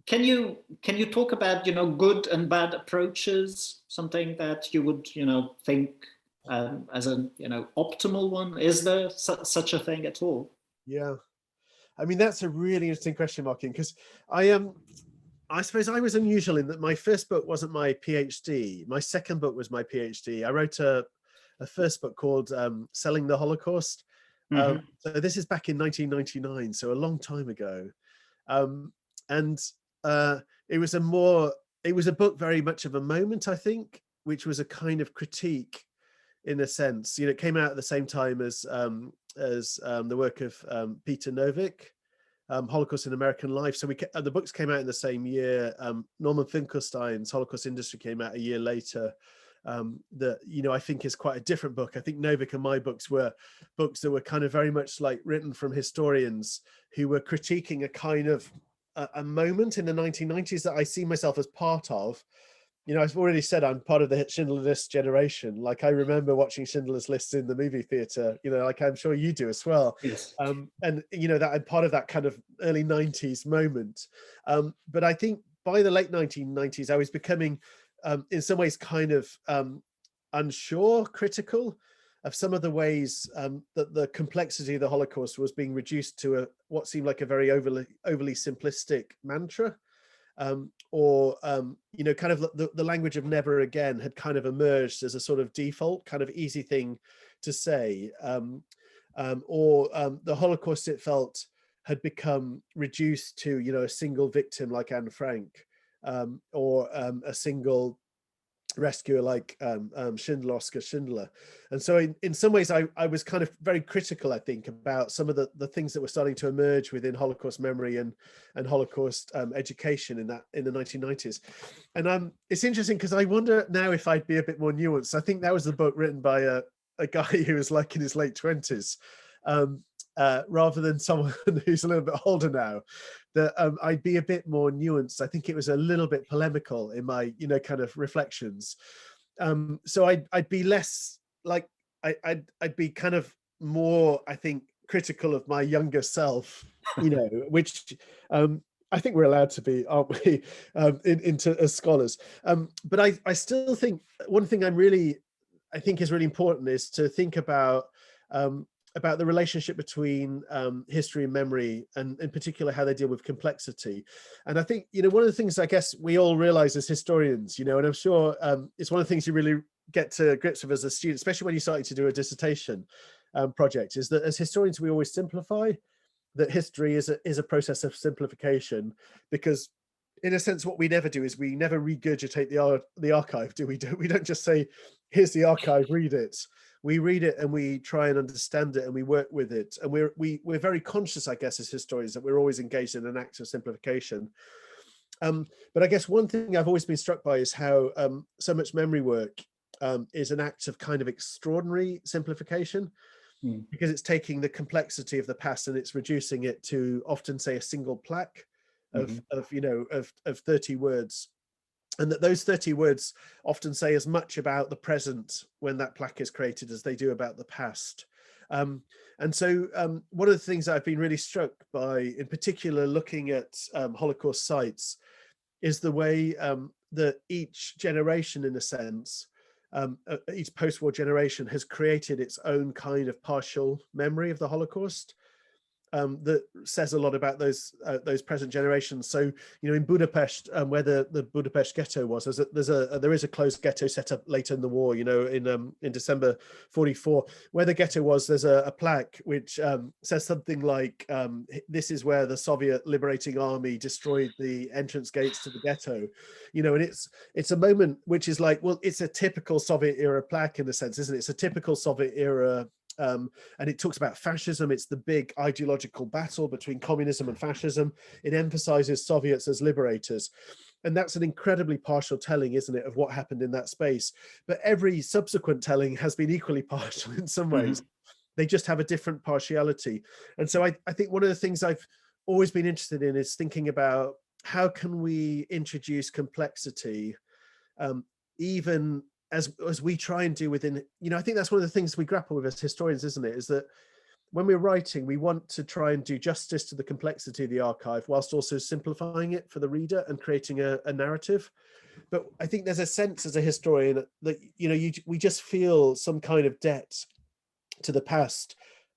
Can you talk about good and bad approaches? Something that you would think as an optimal one? Is there such a thing at all? Yeah. I mean, that's a really interesting question, Markian, because I suppose I was unusual in that my first book wasn't my PhD. My second book was my PhD. I wrote a first book called Selling the Holocaust. So this is back in 1999, so a long time ago. And it was a book very much of a moment, I think, which was a kind of critique in a sense. It came out at the same time as the work of Peter Novick, Holocaust in American Life. So the books came out in the same year. Norman Finkelstein's Holocaust Industry came out a year later. That I think is quite a different book. I think Novick and my books were books that were kind of very much like written from historians who were critiquing a kind of a moment in the 1990s that I see myself as part of. I've already said I'm part of the Schindler's List generation. Like, I remember watching Schindler's List in the movie theater, like I'm sure you do as well. Yes. And that I'm part of that kind of early 90s moment. But I think by the late 1990s, I was becoming, in some ways, kind of unsure, critical of some of the ways that the complexity of the Holocaust was being reduced to what seemed like a very overly simplistic mantra. Or kind of the language of never again had kind of emerged as a sort of default, kind of easy thing to say. Or the Holocaust, it felt, had become reduced to, a single victim like Anne Frank, or a single rescuer like Schindler, Oscar Schindler. And so in some ways I was kind of very critical, I think, about some of the things that were starting to emerge within Holocaust memory and Holocaust education in the 1990s. And it's interesting because I wonder now if I'd be a bit more nuanced. I think that was the book written by a guy who was like in his late 20s, rather than someone who's a little bit older now, that I'd be a bit more nuanced. I think it was a little bit polemical in my, kind of reflections. So I'd be less like, I'd be kind of more, I think, critical of my younger self, which I think we're allowed to be, aren't we, as scholars. But I still think one thing I think is really important is to think about the relationship between history and memory, and in particular how they deal with complexity. And I think, one of the things I guess we all realize as historians, and I'm sure it's one of the things you really get to grips with as a student, especially when you're starting to do a dissertation project, is that as historians, we always simplify, that history is a process of simplification, because in a sense, what we never do is we never regurgitate the archive, do we? We don't just say, here's the archive, read it. We read it and we try and understand it and we work with it. And we're very conscious, I guess, as historians, that we're always engaged in an act of simplification. But I guess one thing I've always been struck by is how so much memory work is an act of kind of extraordinary simplification, because it's taking the complexity of the past and it's reducing it to often, say, a single plaque of 30 words. And that those 30 words often say as much about the present when that plaque is created as they do about the past. And so one of the things I've been really struck by, in particular, looking at Holocaust sites, is the way that each generation, in a sense, each post-war generation has created its own kind of partial memory of the Holocaust. that says a lot about those present generations. So, in Budapest, where the Budapest ghetto was, there is a closed ghetto set up later in the war. In December '44, where the ghetto was, there's a plaque which says something like, "This is where the Soviet Liberating Army destroyed the entrance gates to the ghetto." And it's a moment which is like, well, it's a typical Soviet era plaque in a sense, isn't it? It's a typical Soviet era. And it talks about fascism. It's the big ideological battle between communism and fascism. It emphasizes Soviets as liberators. And that's an incredibly partial telling, isn't it, of what happened in that space. But every subsequent telling has been equally partial in some ways. They just have a different partiality. And so I think one of the things I've always been interested in is thinking about how can we introduce complexity, even as we try and do within, I think that's one of the things we grapple with as historians, isn't it? Is that when we're writing, we want to try and do justice to the complexity of the archive whilst also simplifying it for the reader and creating a narrative. But I think there's a sense as a historian that, we just feel some kind of debt to the past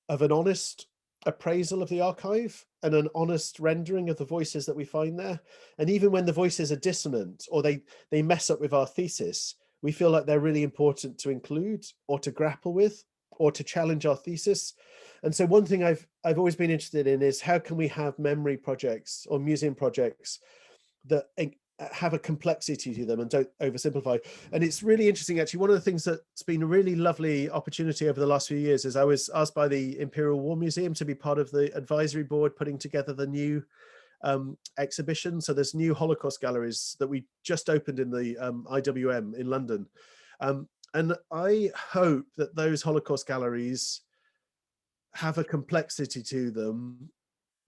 of an honest appraisal of the archive and an honest rendering of the voices that we find there. And even when the voices are dissonant or they mess up with our thesis, we feel like they're really important to include or to grapple with or to challenge our thesis. And so one thing I've always been interested in is how can we have memory projects or museum projects that have a complexity to them and don't oversimplify. And it's really interesting, actually. One of the things that's been a really lovely opportunity over the last few years is I was asked by the Imperial War Museum to be part of the advisory board putting together the new exhibition. So there's new Holocaust galleries that we just opened in the IWM in London. And I hope that those Holocaust galleries have a complexity to them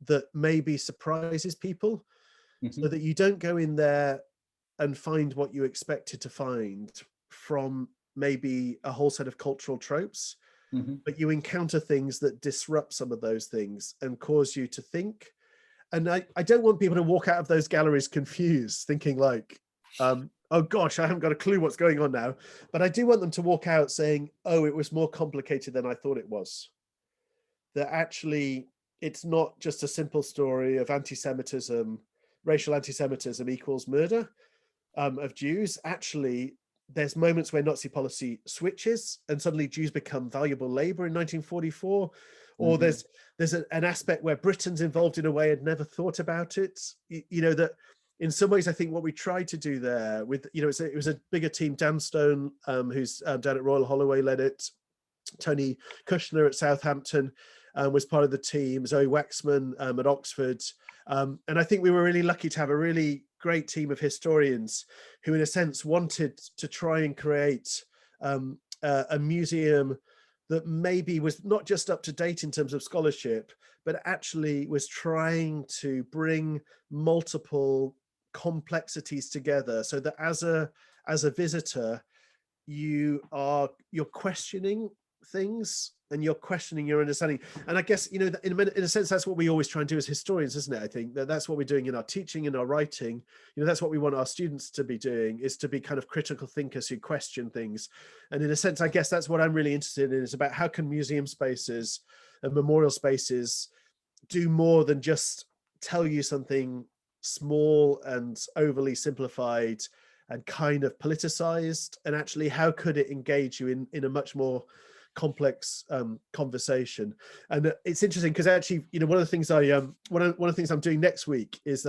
that maybe surprises people, so that you don't go in there and find what you expected to find from maybe a whole set of cultural tropes, but you encounter things that disrupt some of those things and cause you to think. And I don't want people to walk out of those galleries confused, thinking like, oh gosh, I haven't got a clue what's going on now. But I do want them to walk out saying, oh, it was more complicated than I thought it was. That actually, it's not just a simple story of anti-Semitism, racial anti-Semitism equals murder of Jews. Actually, there's moments where Nazi policy switches and suddenly Jews become valuable labor in 1944. Or there's an aspect where Britain's involved in a way I'd never thought about it. That in some ways, I think what we tried to do there with, it was a bigger team. Dan Stone, who's down at Royal Holloway, led it. Tony Kushner at Southampton was part of the team. Zoe Waxman at Oxford. And I think we were really lucky to have a really great team of historians who, in a sense, wanted to try and create a museum that maybe was not just up to date in terms of scholarship, but actually was trying to bring multiple complexities together so that as a visitor, you're questioning things and you're questioning your understanding. And I guess, in a sense, that's what we always try and do as historians, isn't it? I think that's what we're doing in our teaching, in our writing. That's what we want our students to be doing, is to be kind of critical thinkers who question things. And in a sense, I guess that's what I'm really interested in, is about how can museum spaces and memorial spaces do more than just tell you something small and overly simplified and kind of politicized, and actually how could it engage you in a much more complex conversation. And it's interesting because actually, one of the things one of the things I'm doing next week is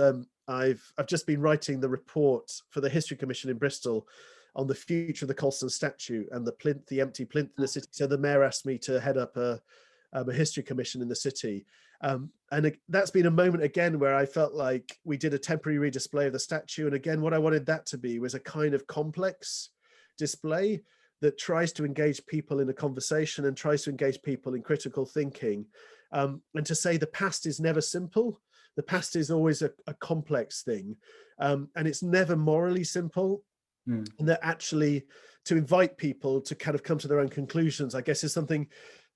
I've just been writing the report for the History Commission in Bristol on the future of the Colston statue and the empty plinth in the city. So the mayor asked me to head up a history commission in the city. And that's been a moment again where I felt like we did a temporary redisplay of the statue. And again, what I wanted that to be was a kind of complex display that tries to engage people in a conversation and tries to engage people in critical thinking. And to say the past is never simple. The past is always a complex thing. And it's never morally simple. And that actually to invite people to kind of come to their own conclusions, I guess, is something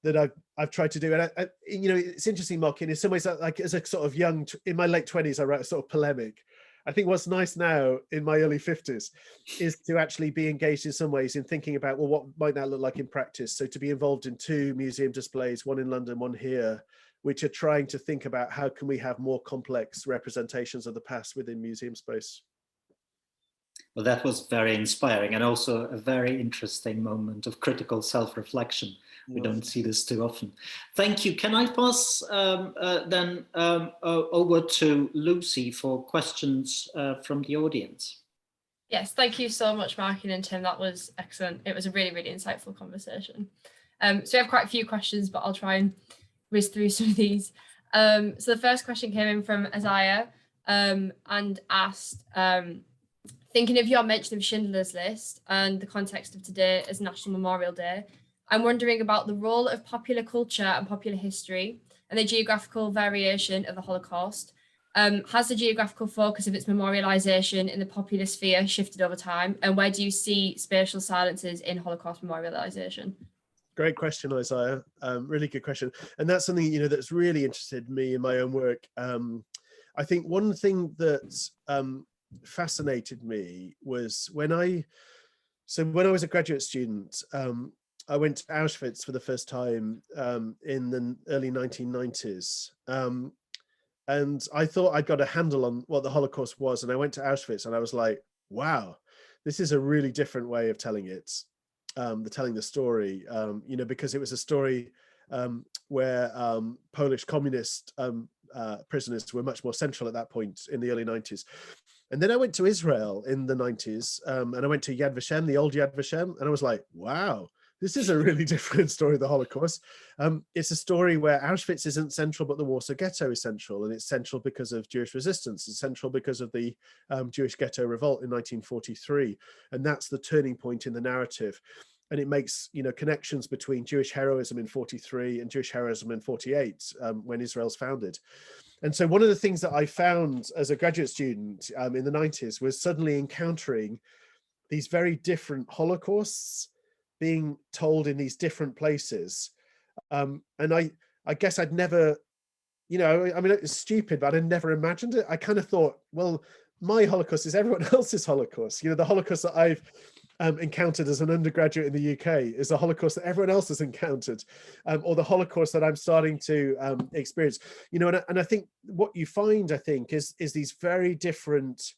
that I've tried to do. And it's interesting, Markian, in some ways, like as a sort of young, in my late 20s, I wrote a sort of polemic. I think what's nice now in my early 50s is to actually be engaged in some ways in thinking about, well, what might that look like in practice? So to be involved in 2 museum displays, one in London, one here, which are trying to think about how can we have more complex representations of the past within museum space. Well, that was very inspiring, and also a very interesting moment of critical self-reflection. We don't see this too often. Thank you. Can I pass then over to Lucy for questions from the audience? Yes, thank you so much, Markian and Tim. That was excellent. It was a really, really insightful conversation. So we have quite a few questions, but I'll try and whiz through some of these. So the first question came in from Isaiah and asked, thinking of your mention of Schindler's List and the context of today as National Memorial Day, I'm wondering about the role of popular culture and popular history and the geographical variation of the Holocaust. Has the geographical focus of its memorialization in the popular sphere shifted over time? And where do you see spatial silences in Holocaust memorialization? Great question, Isaiah. Really good question. And that's something, you know, that's really interested me in my own work. I think one thing that fascinated me was when I was a graduate student, I went to Auschwitz for the first time in the early 1990s. And I thought I'd got a handle on what the Holocaust was. And I went to Auschwitz and I was like, wow, this is a really different way of telling it, telling the story, you know, because it was a story where Polish communist prisoners were much more central at that point in the early 90s. And then I went to Israel in the 90s and I went to Yad Vashem, the old Yad Vashem, and I was like, wow, this is a really different story of the Holocaust. It's a story where Auschwitz isn't central, but the Warsaw Ghetto is central. And it's central because of Jewish resistance. It's central because of the Jewish Ghetto Revolt in 1943. And that's the turning point in the narrative. And it makes, you know, connections between Jewish heroism in 43 and Jewish heroism in 48 when Israel's founded. And so one of the things that I found as a graduate student in the 90s was suddenly encountering these very different Holocausts being told in these different places. And I guess I'd never, you know, I mean, it's stupid, but I never imagined it. I kind of thought, well, my Holocaust is everyone else's Holocaust. You know, the Holocaust that I've encountered as an undergraduate in the UK is the Holocaust that everyone else has encountered, or the Holocaust that I'm starting to experience. You know, and I think what you find, I think, is these very different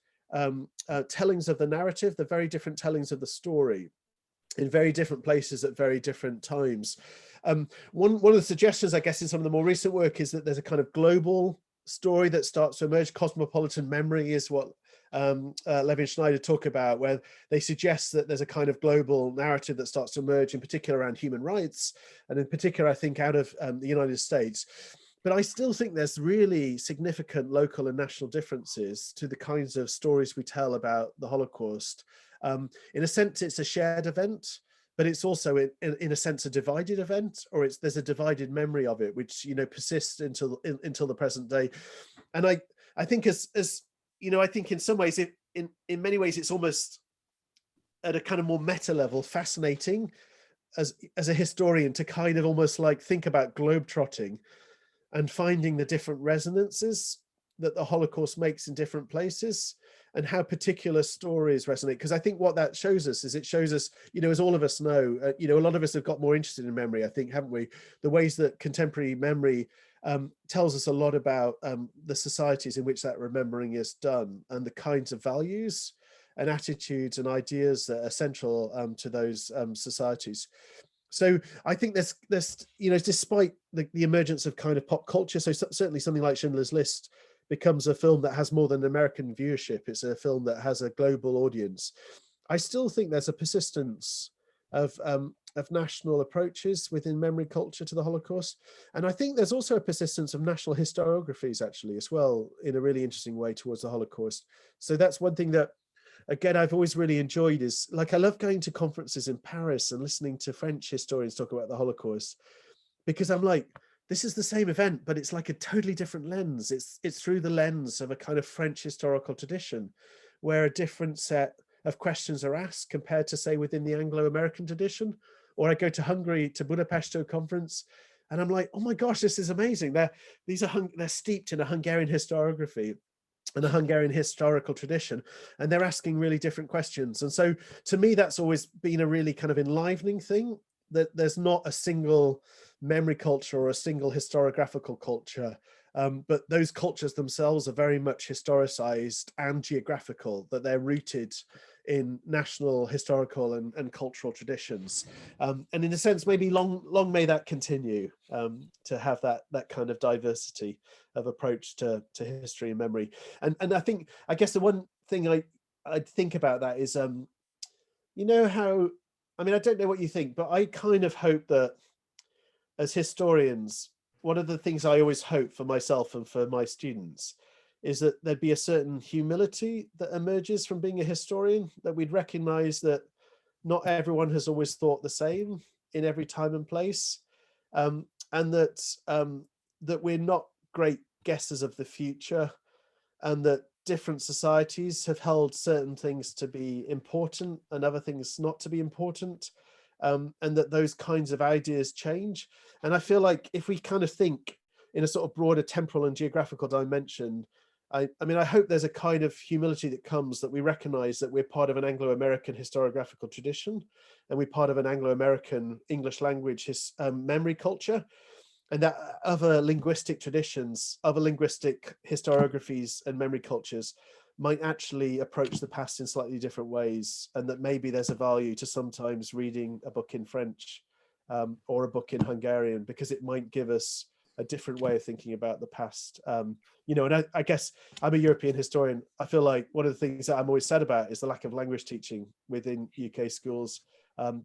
tellings of the narrative, the very different tellings of the story in very different places at very different times. One of the suggestions, I guess, in some of the more recent work is that there's a kind of global story that starts to emerge. Cosmopolitan memory is what Levy and Schneider talk about, where they suggest that there's a kind of global narrative that starts to emerge, in particular around human rights, and in particular, I think, out of the United States. But I still think there's really significant local and national differences to the kinds of stories we tell about the Holocaust. In a sense, it's a shared event, but it's also in a sense a divided event, or there's a divided memory of it, which, you know, persists until the present day. And I think as you know, I think in some ways, in many ways, it's almost at a kind of more meta level fascinating as a historian to kind of almost like think about globetrotting and finding the different resonances that the Holocaust makes in different places and how particular stories resonate. Because I think what that shows us is it shows us, you know, as all of us know, you know, a lot of us have got more interested in memory, I think, haven't we? The ways that contemporary memory tells us a lot about the societies in which that remembering is done and the kinds of values and attitudes and ideas that are central to those societies. So I think there's you know, despite the emergence of kind of pop culture, so certainly something like Schindler's List becomes a film that has more than American viewership. It's a film that has a global audience. I still think there's a persistence of national approaches within memory culture to the Holocaust. And I think there's also a persistence of national historiographies actually as well, in a really interesting way towards the Holocaust. So that's one thing that, again, I've always really enjoyed is, like, I love going to conferences in Paris and listening to French historians talk about the Holocaust, because I'm like, this is the same event, but it's like a totally different lens. It's through the lens of a kind of French historical tradition where a different set of questions are asked compared to, say, within the Anglo-American tradition. Or I go to Hungary to Budapest to a conference and I'm like, oh my gosh, this is amazing. They're steeped in a Hungarian historiography and a Hungarian historical tradition, and they're asking really different questions. And so to me, that's always been a really kind of enlivening thing, that there's not a single memory culture or a single historiographical culture, but those cultures themselves are very much historicized and geographical, that they're rooted in national historical and cultural traditions. And in a sense, maybe long may that continue, to have that kind of diversity of approach to history and memory. And I guess the one thing I think about that is, you know how, I mean, I don't know what you think, but I kind of hope that as historians, one of the things I always hope for myself and for my students is that there'd be a certain humility that emerges from being a historian, that we'd recognize that not everyone has always thought the same in every time and place, and that that we're not great guessers of the future, and that different societies have held certain things to be important and other things not to be important, and that those kinds of ideas change. And I feel like if we kind of think in a sort of broader temporal and geographical dimension, I mean, I hope there's a kind of humility that comes, that we recognize that we're part of an Anglo-American historiographical tradition, and we're part of an Anglo-American English language memory culture, and that other linguistic traditions, other linguistic historiographies and memory cultures might actually approach the past in slightly different ways, and that maybe there's a value to sometimes reading a book in French, or a book in Hungarian, because it might give us a different way of thinking about the past. You know, and I guess I'm a European historian. I feel like one of the things that I'm always sad about is the lack of language teaching within UK schools,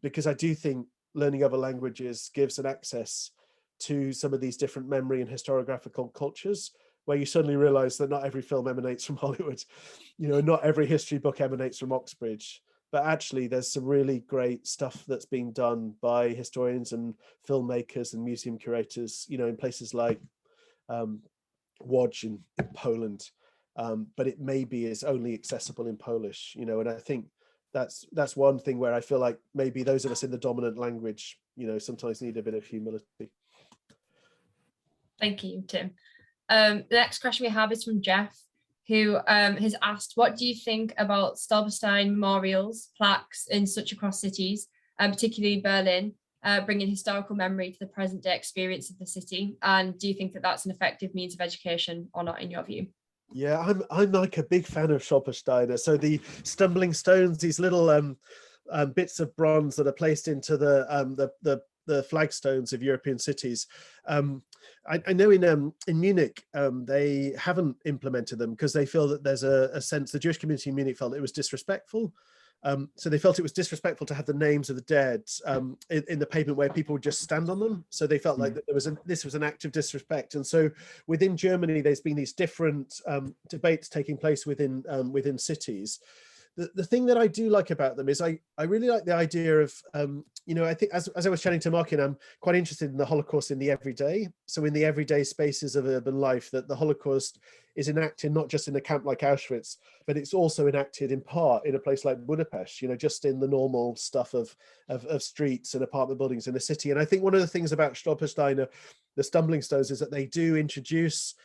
because I do think learning other languages gives an access to some of these different memory and historiographical cultures, where you suddenly realize that not every film emanates from Hollywood, you know, not every history book emanates from Oxbridge, but actually there's some really great stuff that's being done by historians and filmmakers and museum curators, you know, in places like Łódź in Poland, but it maybe is only accessible in Polish, you know, and I think that's one thing where I feel like maybe those of us in the dominant language, you know, sometimes need a bit of humility. Thank you, Tim. The next question we have is from Jeff, who has asked, what do you think about Stolperstein memorials, plaques in such across cities, particularly Berlin, bringing historical memory to the present day experience of the city? And do you think that that's an effective means of education or not, in your view? Yeah, I'm like a big fan of Stolpersteiner. So the stumbling stones, these little bits of bronze that are placed into the flagstones of European cities. I know in Munich, they haven't implemented them because they feel that there's a sense, the Jewish community in Munich felt it was disrespectful. So they felt it was disrespectful to have the names of the dead in the pavement where people would just stand on them. So they felt like that this was an act of disrespect. And so within Germany, there's been these different debates taking place within cities. The thing that I do like about them is I really like the idea of, you know, I think as I was chatting to Markian, I'm quite interested in the Holocaust in the everyday. So in the everyday spaces of urban life, that the Holocaust is enacted not just in a camp like Auschwitz, but it's also enacted in part in a place like Budapest, you know, just in the normal stuff of streets and apartment buildings in the city. And I think one of the things about Stolpersteiner, the stumbling stones, is that they do introduce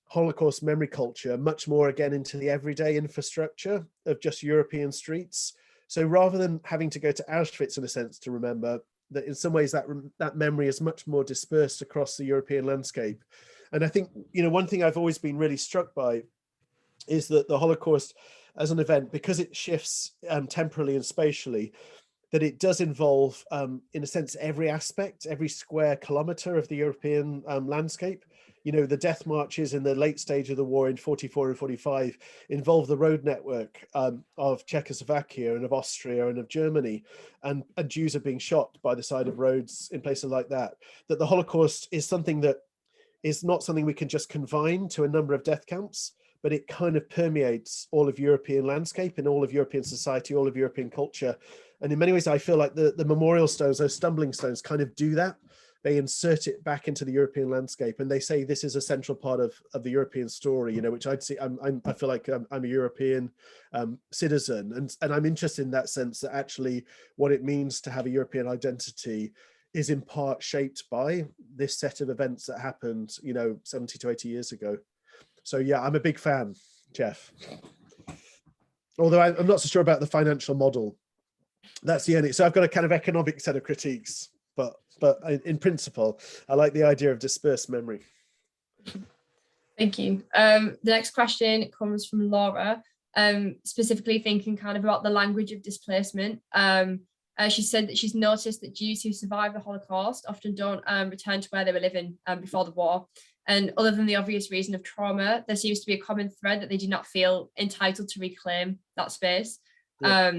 Holocaust memory culture much more again into the everyday infrastructure of just European streets. So rather than having to go to Auschwitz in a sense to remember, that in some ways that memory is much more dispersed across the European landscape. And I think, you know, one thing I've always been really struck by is that the Holocaust as an event, because it shifts temporally and spatially, that it does involve, in a sense, every aspect, every square kilometre of the European landscape. You know, the death marches in the late stage of the war in 44 and 45 involved the road network of Czechoslovakia and of Austria and of Germany, and Jews are being shot by the side of roads in places like that. That the Holocaust is something that is not something we can just confine to a number of death camps, but it kind of permeates all of European landscape and all of European society, all of European culture. And in many ways, I feel like the memorial stones, those stumbling stones, kind of do that. They insert it back into the European landscape, and they say this is a central part of the European story, you know, which I'd see. I feel like I'm a European citizen, and I'm interested in that sense, that actually what it means to have a European identity is in part shaped by this set of events that happened, you know, 70 to 80 years ago. So yeah, I'm a big fan, Jeff. Although I'm not so sure about the financial model. That's the only. So I've got a kind of economic set of critiques, but but in principle, I like the idea of dispersed memory. Thank you. The next question comes from Laura, specifically thinking kind of about the language of displacement. She said that she's noticed that Jews who survive the Holocaust often don't return to where they were living before the war. And other than the obvious reason of trauma, there seems to be a common thread that they do not feel entitled to reclaim that space. Yeah.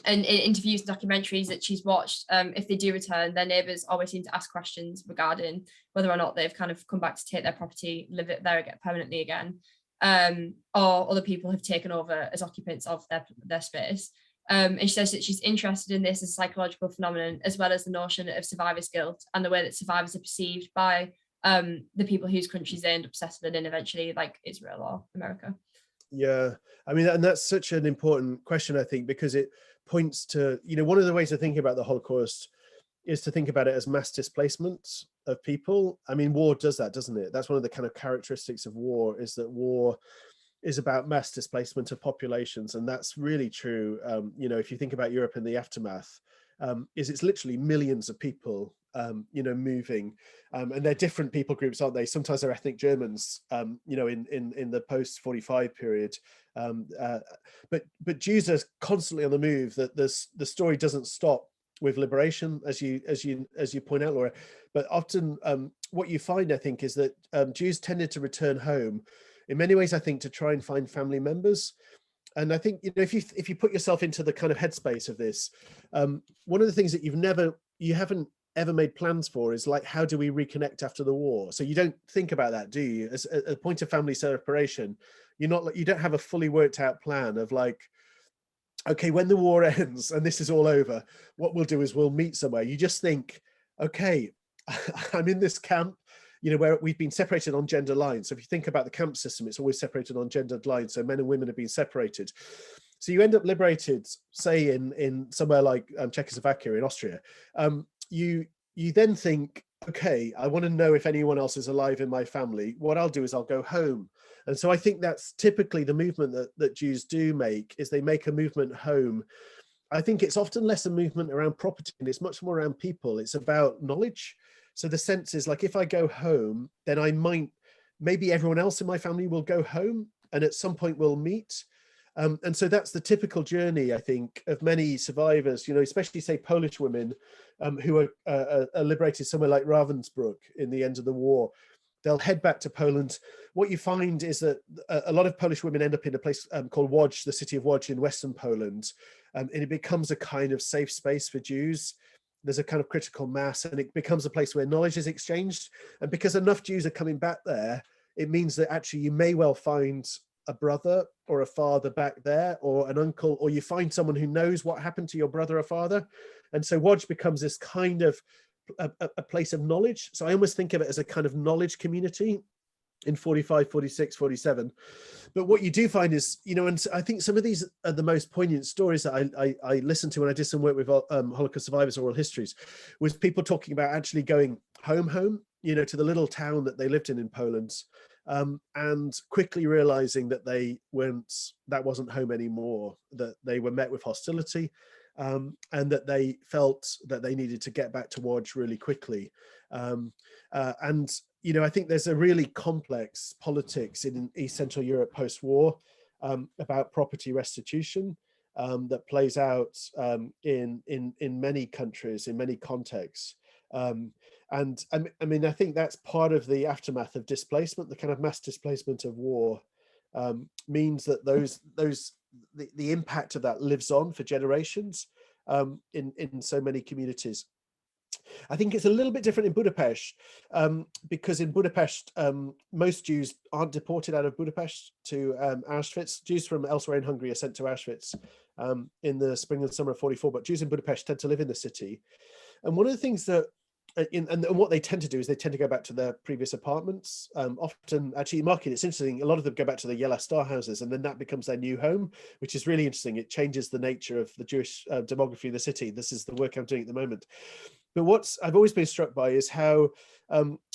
And in interviews and documentaries that she's watched, if they do return, their neighbours always seem to ask questions regarding whether or not they've kind of come back to take their property, live it there again, permanently again, or other people have taken over as occupants of their space. And she says that she's interested in this as a psychological phenomenon, as well as the notion of survivor's guilt and the way that survivors are perceived by the people whose countries they end up settling in eventually, like Israel or America. Yeah, I mean, and that's such an important question, I think, because it points to, you know, one of the ways of thinking about the Holocaust is to think about it as mass displacement of people. I mean, war does that, doesn't it? That's one of the kind of characteristics of war, is that war is about mass displacement of populations. And that's really true. You know, if you think about Europe in the aftermath, it's literally millions of people, you know, moving, and they're different people groups, aren't they? Sometimes they're ethnic Germans, you know, in the post-45 period, but Jews are constantly on the move. That the story doesn't stop with liberation, as you point out, Laura. But often, what you find, I think, is that Jews tended to return home, in many ways, I think, to try and find family members. And I think, you know, if you put yourself into the kind of headspace of this, one of the things that you haven't ever made plans for is like, how do we reconnect after the war? So you don't think about that, do you? As a point of family separation, you don't have a fully worked out plan of like, okay, when the war ends and this is all over, what we'll do is we'll meet somewhere. You just think, okay, I'm in this camp, you know, where we've been separated on gender lines. So if you think about the camp system, it's always separated on gendered lines. So men and women have been separated. So you end up liberated, say in somewhere like Czechoslovakia, in Austria. You then think, okay, I want to know if anyone else is alive in my family. What I'll do is I'll go home. And so I think that's typically the movement that Jews do make, is they make a movement home. I think it's often less a movement around property, and it's much more around people. It's about knowledge. So the sense is like, if I go home, then maybe everyone else in my family will go home, and at some point we'll meet. And so that's the typical journey, I think, of many survivors, you know, especially say Polish women who are liberated somewhere like Ravensbrück in the end of the war. They'll head back to Poland. What you find is that a lot of Polish women end up in a place called Łódź, the city of Łódź in Western Poland, and it becomes a kind of safe space for Jews. There's a kind of critical mass, and it becomes a place where knowledge is exchanged. And because enough Jews are coming back there, it means that actually you may well find a brother or a father back there, or an uncle, or you find someone who knows what happened to your brother or father. And so Łódź becomes this kind of a place of knowledge. So I almost think of it as a kind of knowledge community in 45, 46, 47. But what you do find is, you know, and I think some of these are the most poignant stories that I listened to when I did some work with Holocaust survivors' oral histories, was people talking about actually going home, you know, to the little town that they lived in Poland, and quickly realizing that that wasn't home anymore, that they were met with hostility, and that they felt that they needed to get back to Łódź really quickly. And, you know, I think there's a really complex politics in East Central Europe post-war about property restitution that plays out in many countries, in many contexts. And I mean, I think that's part of the aftermath of displacement. The kind of mass displacement of war means that the impact of that lives on for generations in so many communities. I think it's a little bit different in Budapest, because in Budapest, most Jews aren't deported out of Budapest to Auschwitz. Jews from elsewhere in Hungary are sent to Auschwitz in the spring and summer of 44, but Jews in Budapest tend to live in the city. And one of the things that, and what they tend to do is they tend to go back to their previous apartments. Often, actually, Markian, it's interesting, a lot of them go back to the Yellow Star houses, and then that becomes their new home, which is really interesting. It changes the nature of the Jewish demography of the city. This is the work I'm doing at the moment. But what I've always been struck by is how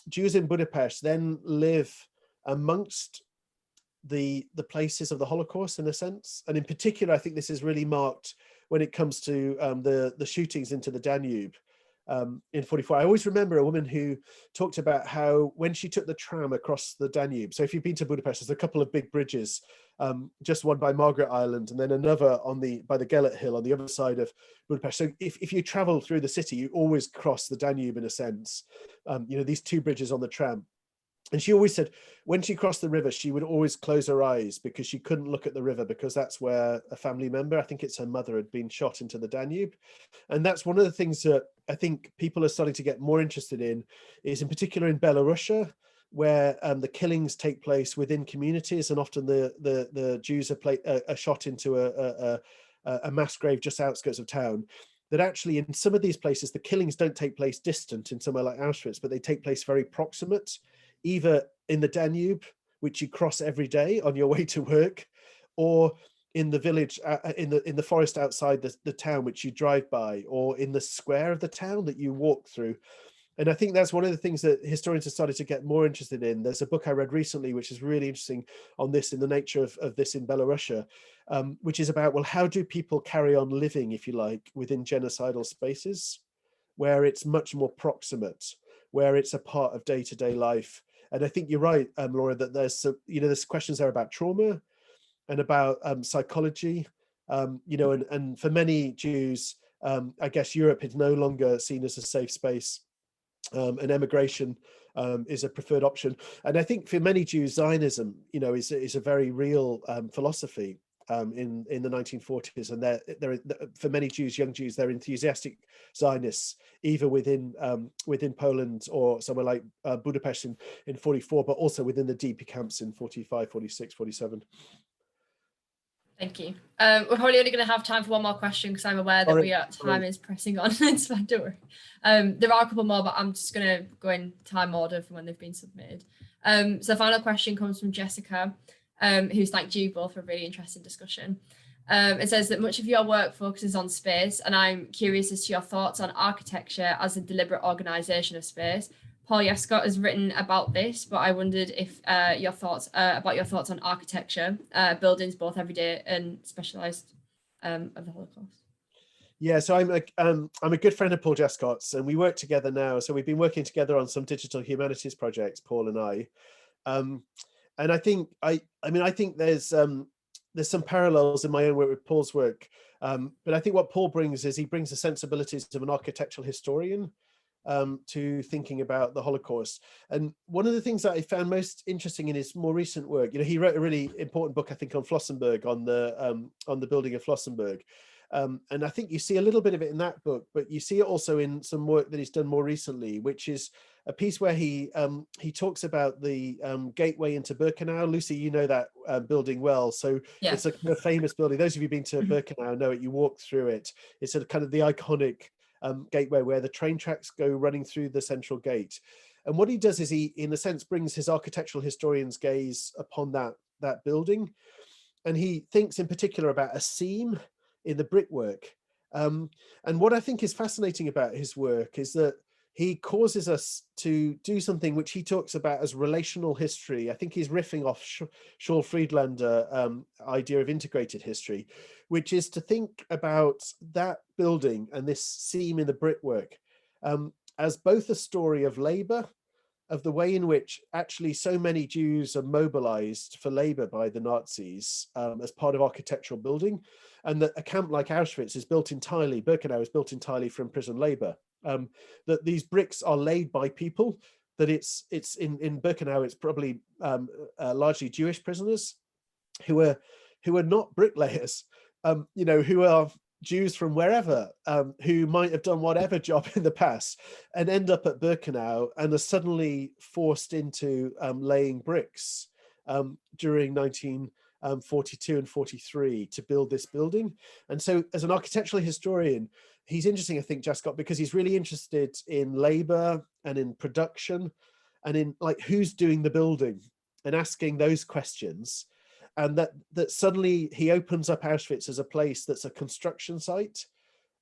Jews in Budapest then live amongst the places of the Holocaust, in a sense. And in particular, I think this is really marked when it comes to the shootings into the Danube. in 44. I always remember a woman who talked about how when she took the tram across the Danube, so if you've been to Budapest, there's a couple of big bridges, just one by Margaret Island and then another by the Gellert Hill on the other side of Budapest. So if you travel through the city, you always cross the Danube in a sense, these two bridges on the tram. And she always said when she crossed the river, she would always close her eyes because she couldn't look at the river because that's where a family member, I think it's her mother, had been shot into the Danube. And that's one of the things that I think people are starting to get more interested in, is in particular in Belarus, where the killings take place within communities, and often the Jews are shot into a mass grave just outskirts of town. That actually in some of these places, the killings don't take place distant in somewhere like Auschwitz, but they take place very proximate, either in the Danube, which you cross every day on your way to work, or in the village, in the forest outside the town, which you drive by, or in the square of the town that you walk through. And I think that's one of the things that historians have started to get more interested in. There's a book I read recently, which is really interesting on this, in the nature of this in Belarus, which is about, well, how do people carry on living, if you like, within genocidal spaces, where it's much more proximate, where it's a part of day-to-day life. And I think you're right, Laura, that there's questions there about trauma and about psychology, and for many Jews, I guess Europe is no longer seen as a safe space, and emigration is a preferred option. And I think for many Jews, Zionism, is a very real philosophy in the 1940s, and for many Jews, young Jews, they're enthusiastic Zionists, either within Poland or somewhere like Budapest in 44, but also within the DP camps in 45, 46, 47. Thank you. We're probably only going to have time for one more question because I'm aware that time is pressing on. It's fine, don't worry. There are a couple more, but I'm just going to go in time order from when they've been submitted. So the final question comes from Jessica, who's thanked you both for a really interesting discussion. It says that much of your work focuses on space, and I'm curious as to your thoughts on architecture as a deliberate organisation of space. Paul Yescott has written about this, but I wondered if your thoughts on architecture, buildings, both everyday and specialised, of the Holocaust. Yeah, so I'm a good friend of Paul Jescott's, and we work together now. So we've been working together on some digital humanities projects, Paul and I. And I think I think there's some parallels in my own work with Paul's work. But I think what Paul brings is he brings the sensibilities of an architectural historian to thinking about the Holocaust. And one of the things that I found most interesting in his more recent work, he wrote a really important book, I think, on Flossenburg, on the building of Flossenburg. And I think you see a little bit of it in that book, but you see it also in some work that he's done more recently, which is a piece where he talks about the gateway into Birkenau. Lucy, you know that building well. So yeah. It's a kind of famous building. Those of you who've been to Birkenau know it. You walk through it. It's a kind of the iconic gateway where the train tracks go running through the central gate. And what he does is he, in a sense, brings his architectural historian's gaze upon that building. And he thinks in particular about a seam in the brickwork. And what I think is fascinating about his work is that he causes us to do something which he talks about as relational history. I think he's riffing off Shaul Friedlander idea of integrated history, which is to think about that building and this seam in the brickwork as both a story of labor, of the way in which actually so many Jews are mobilized for labor by the Nazis as part of architectural building, and that a camp like Auschwitz is built entirely, Birkenau is built entirely from prison labor. That these bricks are laid by people, that it's in Birkenau, it's probably largely Jewish prisoners who are not bricklayers, who are Jews from wherever, who might have done whatever job in the past and end up at Birkenau and are suddenly forced into laying bricks during 1942 and 43 to build this building. And so as an architectural historian, he's interesting, I think, Jascott, because he's really interested in labor and in production and in like who's doing the building and asking those questions. And that suddenly he opens up Auschwitz as a place that's a construction site,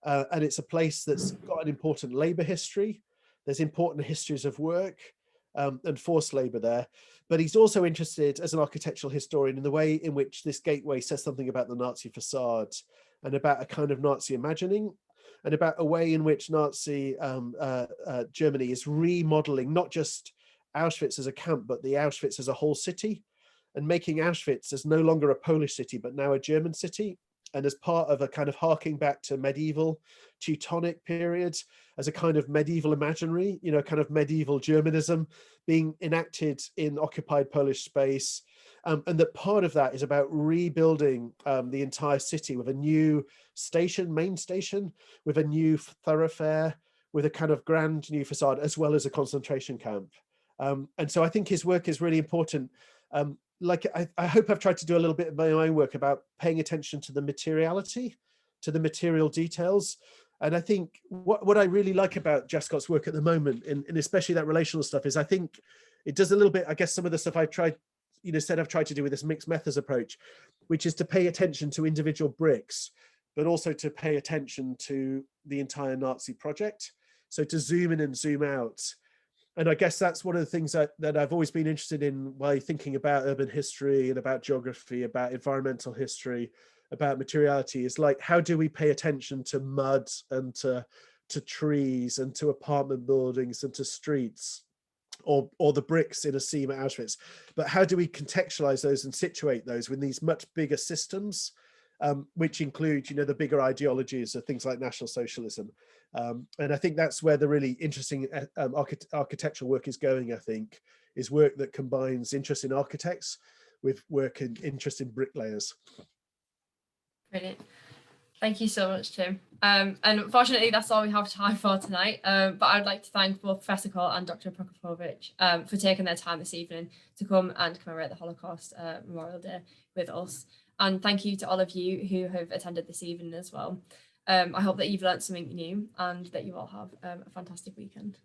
and it's a place that's got an important labor history. There's important histories of work and forced labor there. But he's also interested as an architectural historian in the way in which this gateway says something about the Nazi facade and about a kind of Nazi imagining. and about a way in which Nazi Germany is remodeling not just Auschwitz as a camp, but the Auschwitz as a whole city, and making Auschwitz as no longer a Polish city, but now a German city. And as part of a kind of harking back to medieval Teutonic periods, as a kind of medieval imaginary, you know, kind of medieval Germanism being enacted in occupied Polish space. And that part of that is about rebuilding the entire city with a new station, main station, with a new thoroughfare, with a kind of grand new facade, as well as a concentration camp. And so I think his work is really important. Like I hope I've tried to do a little bit of my own work about paying attention to the materiality, to the material details. And I think what I really like about Jascott's work at the moment, and especially that relational stuff, is I think it does a little bit, I guess, some of the stuff I've tried, you know, I've tried to do with this mixed methods approach, which is to pay attention to individual bricks, but also to pay attention to the entire Nazi project. So to zoom in and zoom out. And I guess that's one of the things that I've always been interested in while thinking about urban history and about geography, about environmental history, about materiality, is like, how do we pay attention to mud and to trees and to apartment buildings and to streets, or the bricks in a seam at Auschwitz? But how do we contextualize those and situate those with these much bigger systems, which include, you know, the bigger ideologies of things like National Socialism? And I think that's where the really interesting architectural work is going, I think, is work that combines interest in architects with work in interest in bricklayers. Brilliant. Thank you so much, Tim. And unfortunately, that's all we have time for tonight. But I'd like to thank both Professor Cole and Dr. Prokopovych for taking their time this evening to come and commemorate the Holocaust Memorial Day with us. And thank you to all of you who have attended this evening as well. I hope that you've learned something new and that you all have a fantastic weekend.